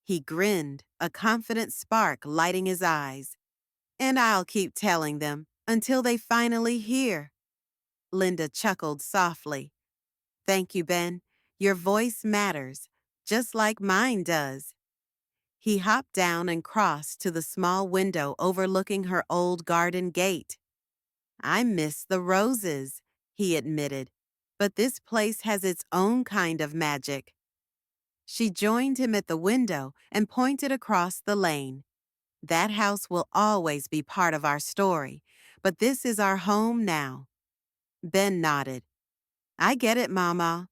He grinned, a confident spark lighting his eyes. "And I'll keep telling them until they finally hear." Linda chuckled softly. "Thank you, Ben. Your voice matters, just like mine does." He hopped down and crossed to the small window overlooking her old garden gate. "I miss the roses," he admitted, "but this place has its own kind of magic." She joined him at the window and pointed across the lane. "That house will always be part of our story, but this is our home now." Ben nodded. "I get it, Mama."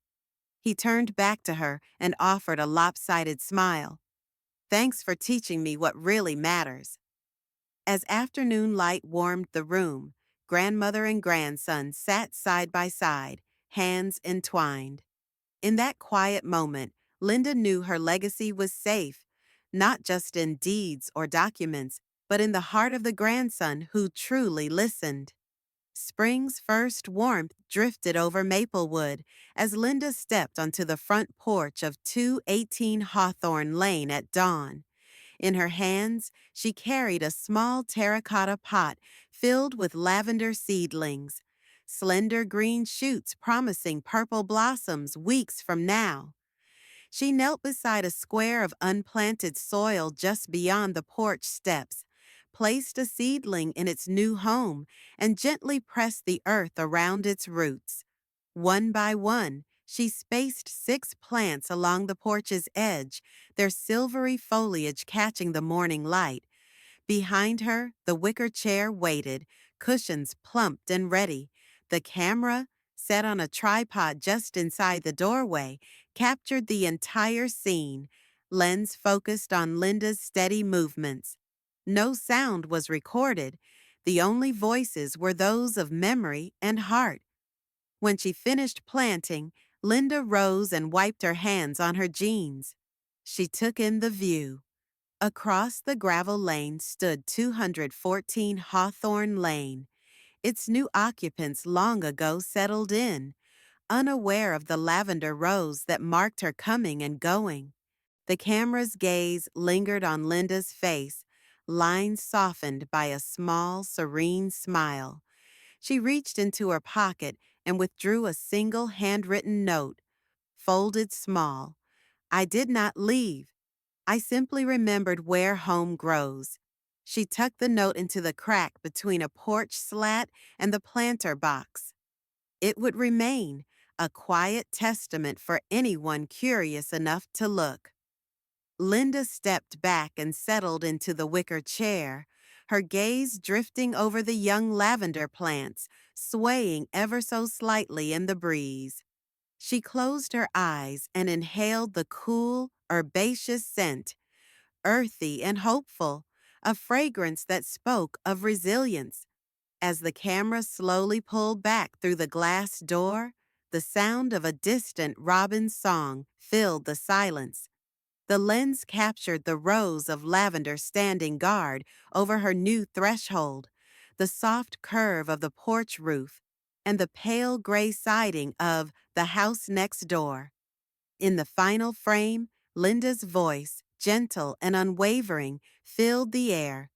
He turned back to her and offered a lopsided smile. "Thanks for teaching me what really matters." As afternoon light warmed the room, grandmother and grandson sat side by side, hands entwined. In that quiet moment, Linda knew her legacy was safe, not just in deeds or documents, but in the heart of the grandson who truly listened. Spring's first warmth drifted over Maplewood as Linda stepped onto the front porch of 218 Hawthorne Lane at dawn. In her hands, she carried a small terracotta pot filled with lavender seedlings, slender green shoots promising purple blossoms weeks from now. She knelt beside a square of unplanted soil just beyond the porch steps, placed a seedling in its new home, and gently pressed the earth around its roots. One by one, she spaced 6 plants along the porch's edge, their silvery foliage catching the morning light. Behind her, the wicker chair waited, cushions plumped and ready, The camera, set on a tripod just inside the doorway, captured the entire scene, lens focused on Linda's steady movements. No sound was recorded. The only voices were those of memory and heart. When she finished planting, Linda rose and wiped her hands on her jeans. She took in the view. Across the gravel lane stood 214 Hawthorne Lane. Its new occupants long ago settled in, unaware of the lavender rows that marked her coming and going. The camera's gaze lingered on Linda's face, lines softened by a small, serene smile. She reached into her pocket and withdrew a single handwritten note, folded small. I did not leave. I simply remembered where home grows. She tucked the note into the crack between a porch slat and the planter box. It would remain, a quiet testament for anyone curious enough to look. Linda stepped back and settled into the wicker chair, her gaze drifting over the young lavender plants, swaying ever so slightly in the breeze. She closed her eyes and inhaled the cool, herbaceous scent, earthy and hopeful, a fragrance that spoke of resilience. As the camera slowly pulled back through the glass door, the sound of a distant robin's song filled the silence. The lens captured the rows of lavender standing guard over her new threshold, the soft curve of the porch roof, and the pale gray siding of the house next door. In the final frame, Linda's voice, gentle and unwavering, filled the air.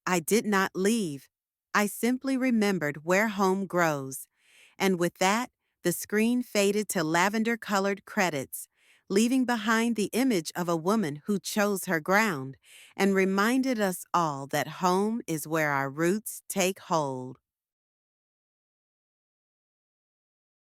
I did not leave. I simply remembered where home grows. And with that, the screen faded to lavender-colored credits, leaving behind the image of a woman who chose her ground and reminded us all that home is where our roots take hold.